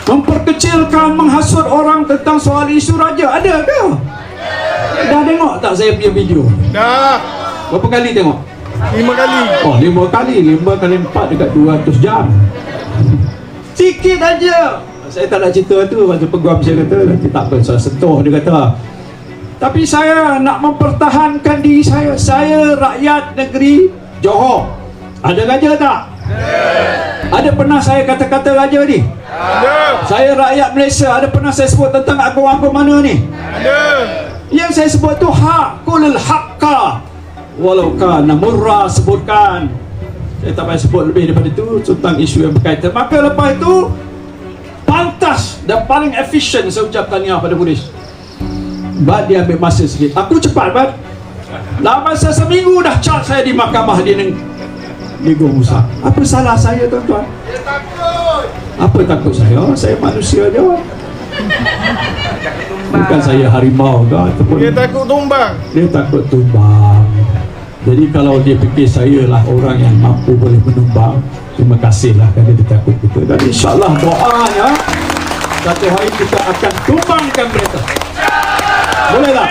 memperkecilkan, menghasut orang tentang soal isu raja. Ada ke? Dah tengok tak saya punya video? Dah. Berapa kali tengok? 5 kali. Oh, 5 kali. 5 kali 4 dekat 200 jam. Sikit aja. Saya tak nak cerita tu. Macam peguam saya kata, nanti tak apa, saya sentuh, dia kata. Tapi saya nak mempertahankan diri saya. Saya rakyat negeri Johor. Ada raja tak? Ada pernah saya kata-kata raja ni? Ada. Saya rakyat Malaysia. Ada pernah saya sebut tentang agung-agung mana ni? Ada. Yang saya sebut tu hakul haqqa walau kana murra, sebutkan. Saya tak payah sebut lebih daripada itu tentang isu yang berkaitan. Maka lepas itu pantas dan paling efisien saya ucapkan tahniah pada polis. Bad dia ambil masa sikit. Aku cepat, Bad. Dalam masa seminggu dah charge saya di mahkamah di Negeri Musa. Apa salah saya, tuan-tuan? Dia takut. Apa takut saya? Saya manusia je. Bukan saya harimau ke ataupun Dia takut tumbang. dia takut tumbang. Jadi kalau dia fikir saya lah orang yang mampu boleh menumbang, terima kasihlah kerana dia takut kita. Dan insyaAllah doanya satu hari kita akan tumbangkan mereka. Boleh tak?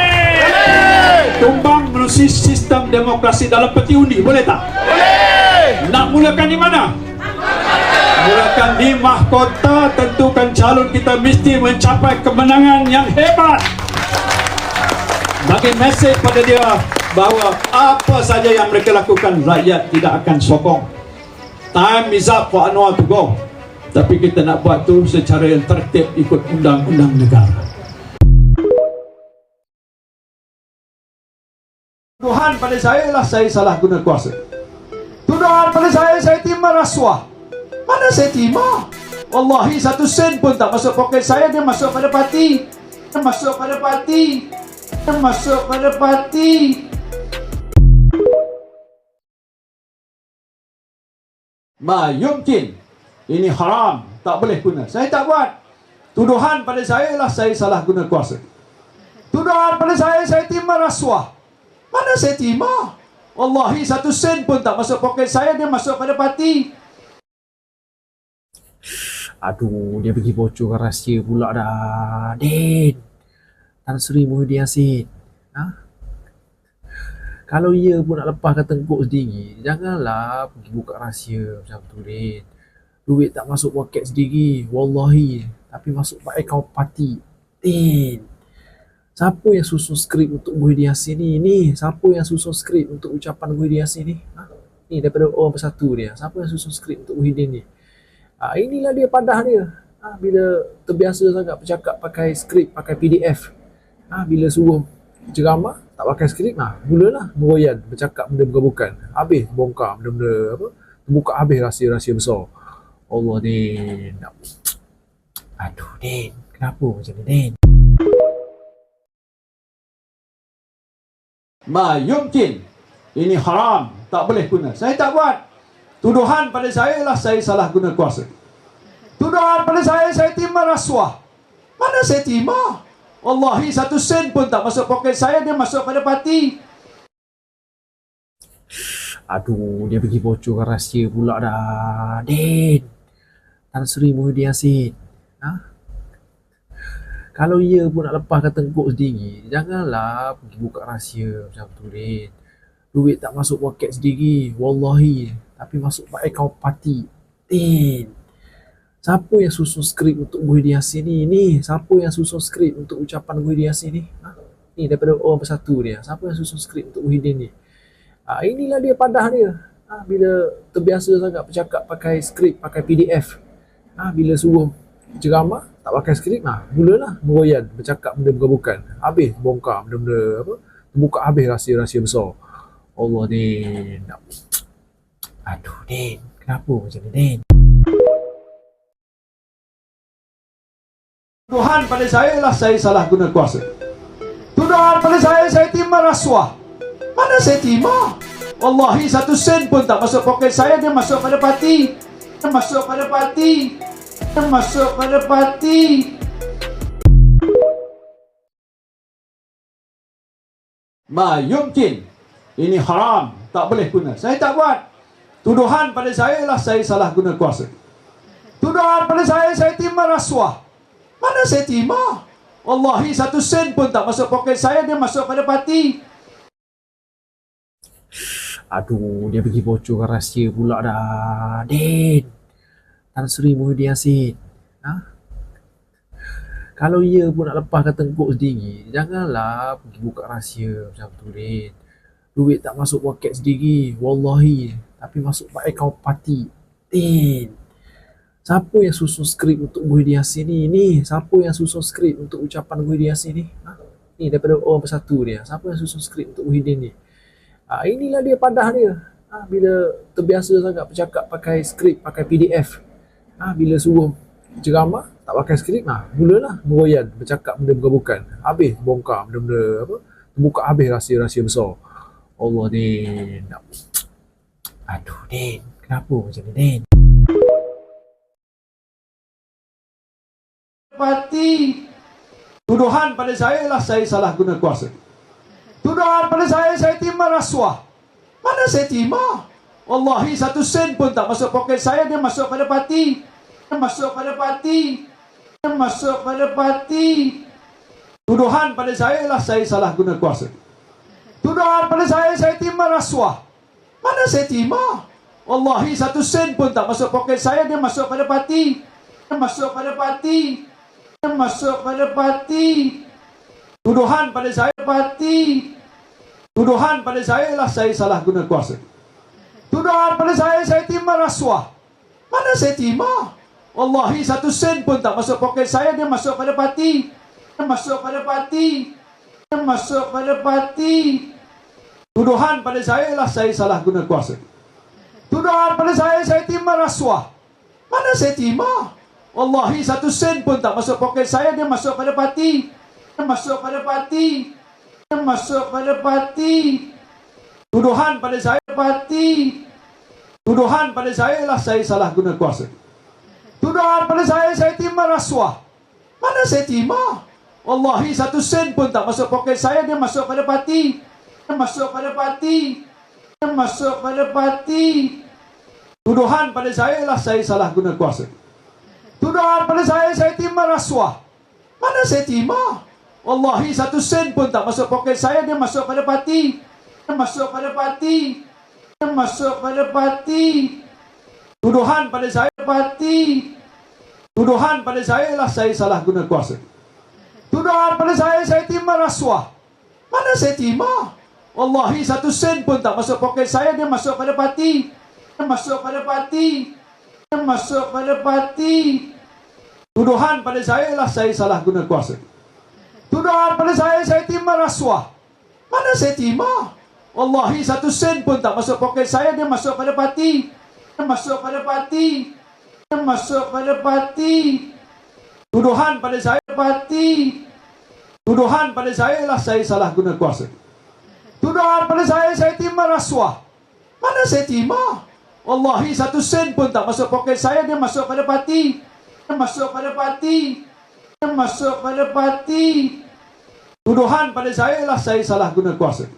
Tumbang melalui sistem demokrasi dalam peti undi, boleh tak? Boleh. Nak mulakan di mana? Mulakan di mahkota. Tentukan calon, kita mesti mencapai kemenangan yang hebat. Bagi mesej pada dia bahawa apa saja yang mereka lakukan, rakyat tidak akan sokong. Time is up for Anwar to go. Tapi kita nak buat tu secara yang tertib ikut undang-undang negara. Tuduhan pada saya lah saya salah guna kuasa. Tuduhan pada saya terima rasuah. Mana saya terima? Wallahi 1 sen pun tak masuk poket saya, dia masuk pada parti. Dia masuk pada parti. Dia masuk pada parti. Ma yumkin. Ini haram, tak boleh guna. Saya tak buat. Tuduhan pada saya lah saya salah guna kuasa. Tuduhan pada saya terima rasuah. Mana saya terima? Wallahi 1 sen pun tak masuk poket saya, dia masuk pada parti. Aduh, dia pergi bocorkan rahsia pula dah. Din, Tan Sri Muhyiddin Yassin. Kalau ia pun nak lepaskan tengkuk sendiri, janganlah pergi buka rahsia macam tu, Din. Duit tak masuk poket sendiri, wallahi. Tapi masuk akaun parti. Din, siapa yang susun skrip untuk Muhyiddin Yassin ni? Siapa yang susun skrip untuk ucapan Muhyiddin Yassin ni? Ni daripada orang Bersatu dia. Siapa yang susun skrip untuk Muhyiddin ni? Inilah dia padah dia. Bila terbiasa sangat bercakap pakai skrip, pakai PDF. Bila suruh ceramah, tak pakai skrip, mulalah meroyan, bercakap benda bukan-bukan. Habis bongkar benda-benda apa? Terbuka habis rahsia-rahsia besar. Allah, Din. Aduh, Din. Kenapa macam ni, Din? Ma yumkin. Ini haram, tak boleh guna. Saya tak buat. Tuduhan pada saya lah saya salah guna kuasa. Tuduhan pada saya terima rasuah. Mana saya terima? Wallahi 1 sen pun tak masuk poket saya, dia masuk pada parti. Aduh, dia pergi bocorkan rahsia pula dah. Din, Tan Sri Muhyiddin Yassin. Kalau ia pun nak lepaskan tengkuk sendiri, janganlah pergi buka rahsia macam tu, Din. Duit tak masuk poket sendiri, wallahi. Tapi masuk akaun parti. Din, siapa yang susun skrip untuk Muhyiddin Yassin ni? Siapa yang susun skrip untuk ucapan Muhyiddin Yassin ni? Ni daripada orang bersatu dia. Siapa yang susun skrip untuk Muhyiddin ni? Inilah dia padah dia. Bila terbiasa sangat bercakap pakai skrip, pakai PDF. Bila suruh ceramah, tak pakai skrip, mulalah meroyan, bercakap benda bukan-bukan. Habis bongkar benda-benda apa? Terbuka habis rahsia-rahsia besar. Allah, Din. Aduh, Din. Kenapa macam ni, Din? Tuduhan pada saya lah saya salah guna kuasa. Tuduhan pada saya terima rasuah. Mana saya terima? Wallahi 1 sen pun tak masuk poket saya, dia masuk pada parti. Dia masuk pada parti. Dia masuk pada parti. Ma yumkin. Ini haram. Tak boleh guna. Saya tak buat. Tuduhan pada saya lah saya salah guna kuasa. Tuduhan pada saya terima rasuah. Mana saya terima? Wallahi 1 sen pun tak masuk poket saya, dia masuk pada parti. Aduh, dia pergi bocorkan rahsia pula dah. Din, Tan Sri Muhyiddin Yassin. Kalau ia pun nak lepaskan tengkuk sendiri, janganlah pergi buka rahsia macam tu, Din. Duit tak masuk poket sendiri, wallahi. Tapi masuk akaun parti. Din, siapa yang susun skrip untuk Muhyiddin Yassin ni? Siapa yang susun skrip untuk ucapan Muhyiddin Yassin ni? Ni daripada orang bersatu dia. Siapa yang susun skrip untuk Muhyiddin ni? Inilah dia padah dia. Bila terbiasa sangat bercakap pakai skrip, pakai PDF. Bila suruh ceramah, tak pakai skrip, mulalah meroyan, bercakap benda bukan-bukan. Habis bongkar benda-benda apa? Terbuka habis rahsia-rahsia besar. Allah, Din. Aduh, Din. Kenapa macam ni, Din? Parti. Tuduhan pada saya lah saya salah guna kuasa. Tuduhan pada saya terima rasuah. Mana saya terima? Wallahi 1 sen pun tak masuk poket saya, dia masuk pada parti. Dia masuk pada parti. Dia masuk pada parti. Tuduhan pada saya lah saya salah guna kuasa. Tuduhan pada saya terima rasuah. Mana saya terima? Wallahi 1 sen pun tak masuk poket saya, dia masuk pada parti. Dia masuk pada parti. Dia masuk pada parti. Tuduhan pada saya parti. Tuduhan pada saya lah saya salah guna kuasa. Tuduhan pada saya terima rasuah. Mana saya terima? Wallahi 1 sen pun tak masuk poket saya, dia masuk pada parti. Dia masuk pada parti. Dia masuk pada parti. Tuduhan pada saya lah saya salah guna kuasa. Tuduhan pada saya terima rasuah. Mana saya terima? Wallahi 1 sen pun tak masuk poket saya, dia masuk pada parti. Dia masuk pada parti. Dia masuk pada parti. Tuduhan pada saya parti. Tuduhan pada saya lah saya salah guna kuasa. Tuduhan pada saya terima rasuah. Mana saya terima? Wallahi 1 sen pun tak masuk poket saya, dia masuk pada parti. Dia masuk pada parti. Dia masuk pada parti. Tuduhan pada saya lah saya salah guna kuasa. Tuduhan pada saya terima rasuah. Mana saya terima? Wallahi 1 sen pun tak masuk poket saya, dia masuk pada parti. Dia masuk pada parti. Dia masuk pada parti. Tuduhan pada saya parti. Tuduhan pada saya lah saya salah guna kuasa. Tuduhan pada saya terima rasuah. Mana saya terima? Wallahi 1 sen pun tak masuk poket saya, dia masuk pada parti. Dia masuk pada parti. Dia masuk pada parti. Tuduhan pada saya lah saya salah guna kuasa. Tuduhan pada saya terima rasuah. Mana saya terima? Wallahi 1 sen pun tak masuk poket saya, dia masuk pada parti. Dia masuk pada parti. Dia masuk pada parti. Tuduhan pada saya parti. Tuduhan pada saya lah saya salah guna kuasa. Tuduhan pada saya terima rasuah. Mana saya terima? Wallahi 1 sen pun tak masuk poket saya, dia masuk pada parti. masuk pada parti. Masuk pada parti. Tuduhan pada saya ialah saya salah guna kuasa.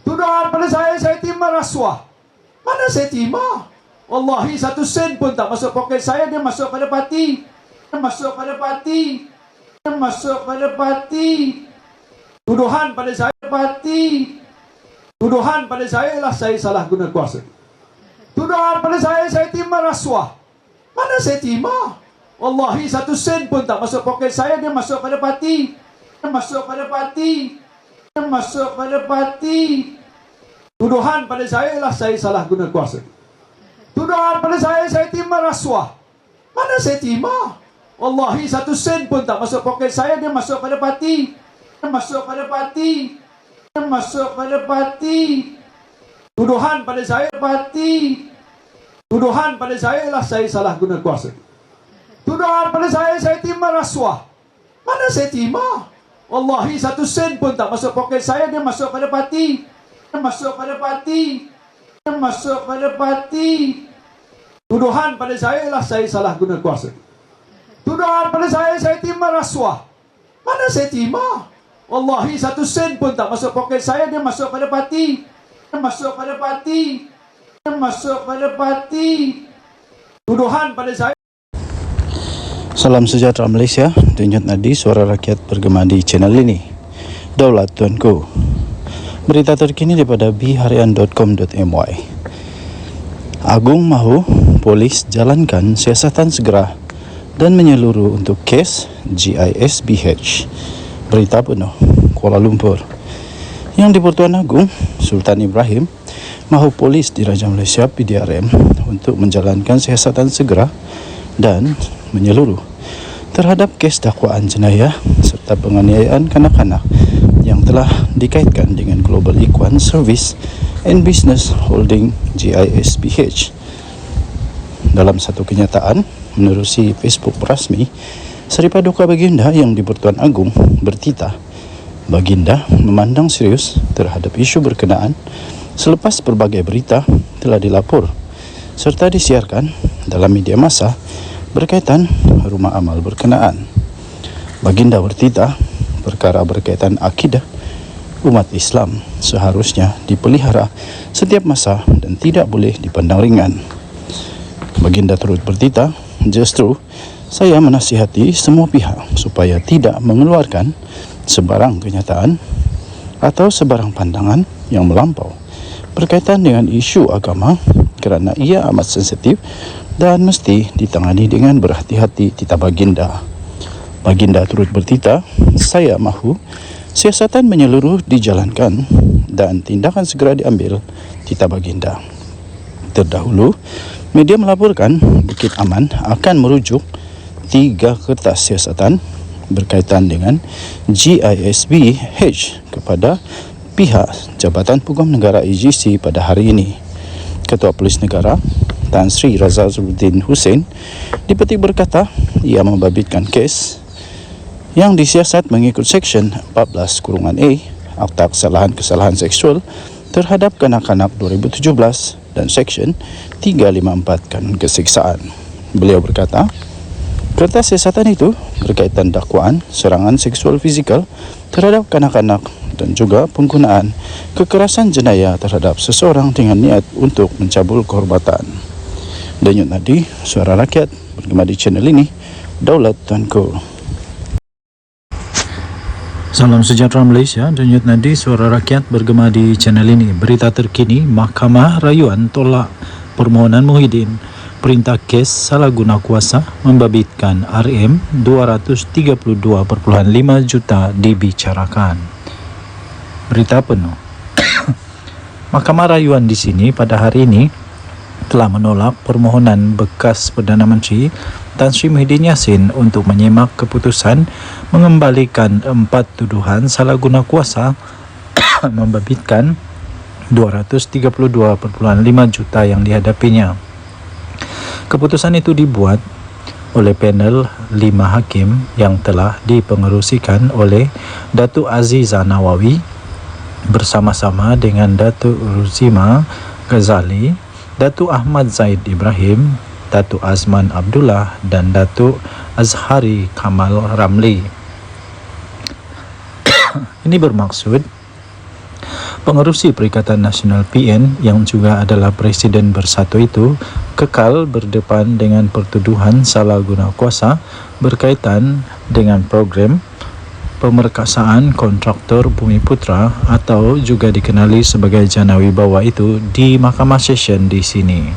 Tuduhan pada saya terima rasuah. Mana saya terima? Wallahi 1 sen pun tak masuk poket saya, dia masuk pada parti. Masuk pada parti. Masuk pada parti. Tuduhan pada saya parti. Tuduhan pada saya ialah saya salah guna kuasa. Tuduhan pada saya terima rasuah. Mana saya terima? Wallahi 1 sen pun tak masuk poket saya, dia masuk pada parti. Masuk pada parti. Masuk pada parti. Tuduhan pada saya ialah saya salah guna kuasa. Tuduhan pada saya terima rasuah. Mana saya terima? Wallahi 1 sen pun tak masuk poket saya, dia masuk pada parti. Masuk pada parti. Masuk pada parti. Tuduhan pada saya parti. Tuduhan pada saya ialah saya salah guna kuasa. Tuduhan pada saya terima rasuah. Mana saya terima? Wallahi 1 sen pun tak masuk poket saya, dia masuk pada parti. Masuk pada parti. Masuk pada parti. Tuduhan pada saya ialah saya salah guna kuasa. Tuduhan pada saya terima rasuah. Mana saya terima? Wallahi 1 sen pun tak masuk poket saya, dia masuk pada parti. Masuk pada parti. Masuk pada parti. Tuduhan pada saya. Salam sejahtera Malaysia, Denyut Nadi, suara rakyat bergema di channel ini. Daulat Tuanku. Berita terkini daripada bharian.com.my. Agung mahu polis jalankan siasatan segera dan menyeluruh untuk kes GISBH. Berita penuh Kuala Lumpur. Yang di-Pertuan Agong Sultan Ibrahim mahu polis di Raja Malaysia PDRM untuk menjalankan siasatan segera dan menyeluruh terhadap kes dakwaan jenayah serta penganiayaan kanak-kanak yang telah dikaitkan dengan Global Equine Service and Business Holding GISBH. Dalam satu kenyataan menerusi Facebook rasmi, Seri Paduka Baginda yang di-Pertuan Agong bertitah, Baginda memandang serius terhadap isu berkenaan selepas berbagai berita telah dilapor serta disiarkan dalam media massa berkaitan rumah amal berkenaan. Baginda bertitah, perkara berkaitan akidah umat Islam seharusnya dipelihara setiap masa dan tidak boleh dipandang ringan. Baginda turut bertitah, justru saya menasihati semua pihak supaya tidak mengeluarkan sebarang kenyataan atau sebarang pandangan yang melampau berkaitan dengan isu agama kerana ia amat sensitif dan mesti ditangani dengan berhati-hati, titah Baginda. Baginda turut bertitah, saya mahu siasatan menyeluruh dijalankan dan tindakan segera diambil, titah Baginda. Terdahulu, media melaporkan Bukit Aman akan merujuk 3 kertas siasatan berkaitan dengan GISBH kepada pihak Jabatan Peguam Negara AGC pada hari ini. Ketua Polis Negara Tan Sri Razazudin Hussein dipetik berkata ia membabitkan kes yang disiasat mengikut Seksyen 14(a) Akta Kesalahan Seksual terhadap Kanak-kanak 2017 dan Seksyen 354 Kanun Keseksaan. Beliau berkata, kertas siasatan itu berkaitan dakwaan serangan seksual fizikal terhadap kanak-kanak dan juga penggunaan kekerasan jenayah terhadap seseorang dengan niat untuk mencabul kehormatan. Denyut Nadi, suara rakyat bergema di channel ini. Daulat Tuanku. Salam sejahtera Malaysia, Denyut Nadi, suara rakyat bergema di channel ini. Berita terkini, Mahkamah Rayuan tolak permohonan Muhyiddin. Perintah kes salah guna kuasa membabitkan RM 232.5 juta dibicarakan. Berita penuh. Mahkamah Rayuan di sini pada hari ini telah menolak permohonan bekas Perdana Menteri Tan Sri Muhyiddin Yassin untuk menyemak keputusan mengembalikan 4 tuduhan salah guna kuasa membabitkan 232.5 juta yang dihadapinya. Keputusan itu dibuat oleh panel 5 hakim yang telah dipengerusikan oleh Datuk Aziza Nawawi bersama-sama dengan Datuk Ruzima Ghazali, Datuk Ahmad Zaid Ibrahim, Datuk Azman Abdullah dan Datuk Azhari Kamal Ramli. Ini bermaksud pengerusi Perikatan Nasional PN yang juga adalah Presiden Bersatu itu kekal berdepan dengan pertuduhan salah guna kuasa berkaitan dengan program pemerkasaan kontraktor Bumi Putra atau juga dikenali sebagai Jana Wibawa itu di Mahkamah Session di sini.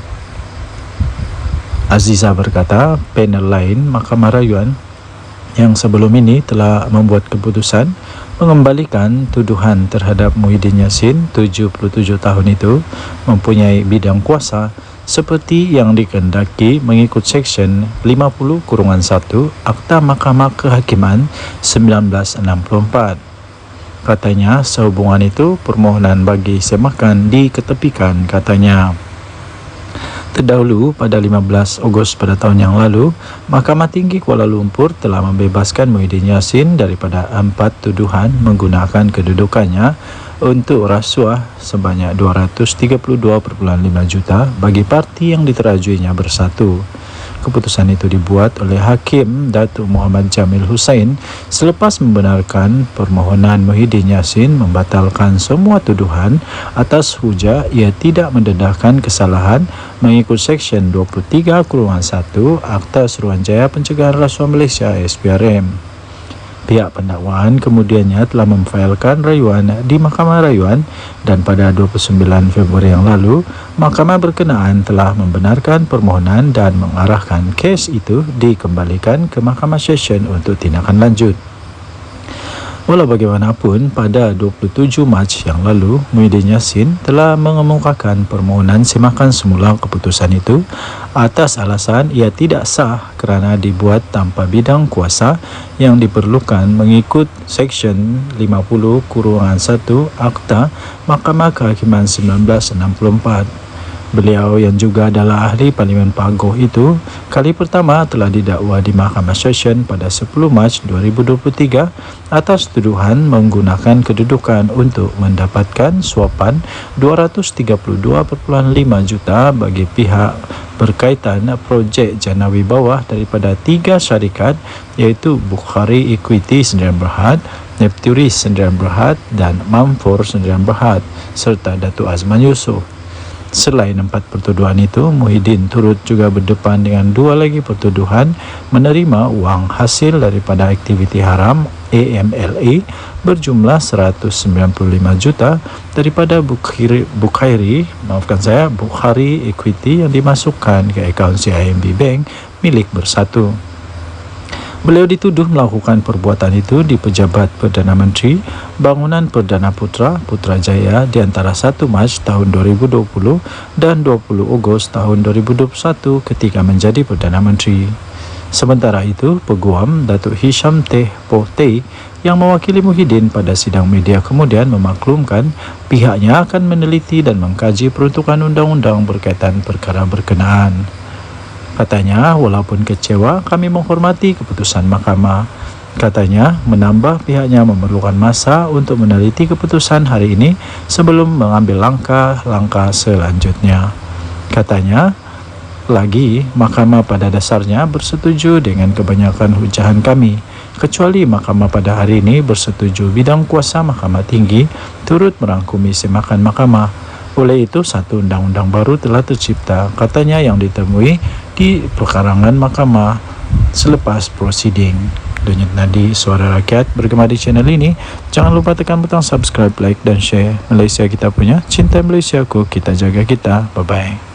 Aziza berkata, panel lain Mahkamah Rayuan yang sebelum ini telah membuat keputusan mengembalikan tuduhan terhadap Muhyiddin Yassin 77 tahun itu mempunyai bidang kuasa seperti yang dikehendaki mengikut Seksyen 50-1 Akta Mahkamah Kehakiman 1964. Katanya sehubungan itu permohonan bagi semakan diketepikan katanya. Terdahulu pada 15 Ogos pada tahun yang lalu, Mahkamah Tinggi Kuala Lumpur telah membebaskan Muhyiddin Yassin daripada 4 tuduhan menggunakan kedudukannya untuk rasuah sebanyak 232.5 juta bagi parti yang diterajuinya Bersatu. Keputusan itu dibuat oleh Hakim Datuk Muhammad Jamil Hussein selepas membenarkan permohonan Muhyiddin Yassin membatalkan semua tuduhan atas hujah ia tidak mendedahkan kesalahan mengikut Seksyen 23-1 Akta Suruhanjaya Pencegahan Rasuah Malaysia SPRM. Pihak pendakwaan kemudiannya telah memfailkan rayuan di Mahkamah Rayuan dan pada 29 Februari yang lalu, Mahkamah berkenaan telah membenarkan permohonan dan mengarahkan kes itu dikembalikan ke Mahkamah Session untuk tindakan lanjut. Walau bagaimanapun, pada 27 Mac yang lalu, Muhyiddin Yassin telah mengemukakan permohonan semakan semula keputusan itu atas alasan ia tidak sah kerana dibuat tanpa bidang kuasa yang diperlukan mengikut Seksyen 50-1 Akta Mahkamah Kehakiman 1964. Beliau yang juga adalah ahli Parlimen Pagoh itu kali pertama telah didakwa di Mahkamah Session pada 10 Mac 2023 atas tuduhan menggunakan kedudukan untuk mendapatkan suapan 232.5 juta bagi pihak berkaitan projek Jana Wibawa daripada 3 syarikat iaitu Bukhari Equity Sdn Bhd, Nepturis Sdn Bhd dan Mamfor Sdn Bhd serta Datuk Azman Yusof. Selain 4 pertuduhan itu, Muhyiddin turut juga berdepan dengan 2 lagi pertuduhan menerima wang hasil daripada aktiviti haram AMLA berjumlah 195 juta daripada Bukhari Equity yang dimasukkan ke akaun CIMB Bank milik Bersatu. Beliau dituduh melakukan perbuatan itu di Pejabat Perdana Menteri Bangunan Perdana Putrajaya di antara 1 Mac tahun 2020 dan 20 Ogos tahun 2021 ketika menjadi Perdana Menteri. Sementara itu, Peguam Datuk Hisham Teh Poh Teh yang mewakili Muhyiddin pada sidang media kemudian memaklumkan pihaknya akan meneliti dan mengkaji peruntukan undang-undang berkaitan perkara berkenaan. Katanya, walaupun kecewa, kami menghormati keputusan mahkamah. Katanya, menambah pihaknya memerlukan masa untuk meneliti keputusan hari ini sebelum mengambil langkah-langkah selanjutnya. Katanya, lagi, mahkamah pada dasarnya bersetuju dengan kebanyakan hujahan kami, kecuali mahkamah pada hari ini bersetuju bidang kuasa Mahkamah Tinggi turut merangkumi semakan mahkamah. Oleh itu, satu undang-undang baru telah tercipta, katanya yang ditemui di perkarangan mahkamah selepas prosiding. Dunyat Nadi, Suara Rakyat, bergema di channel ini. Jangan lupa tekan butang subscribe, like dan share. Malaysia kita punya, cinta Malaysiaku, kita jaga kita. Bye-bye.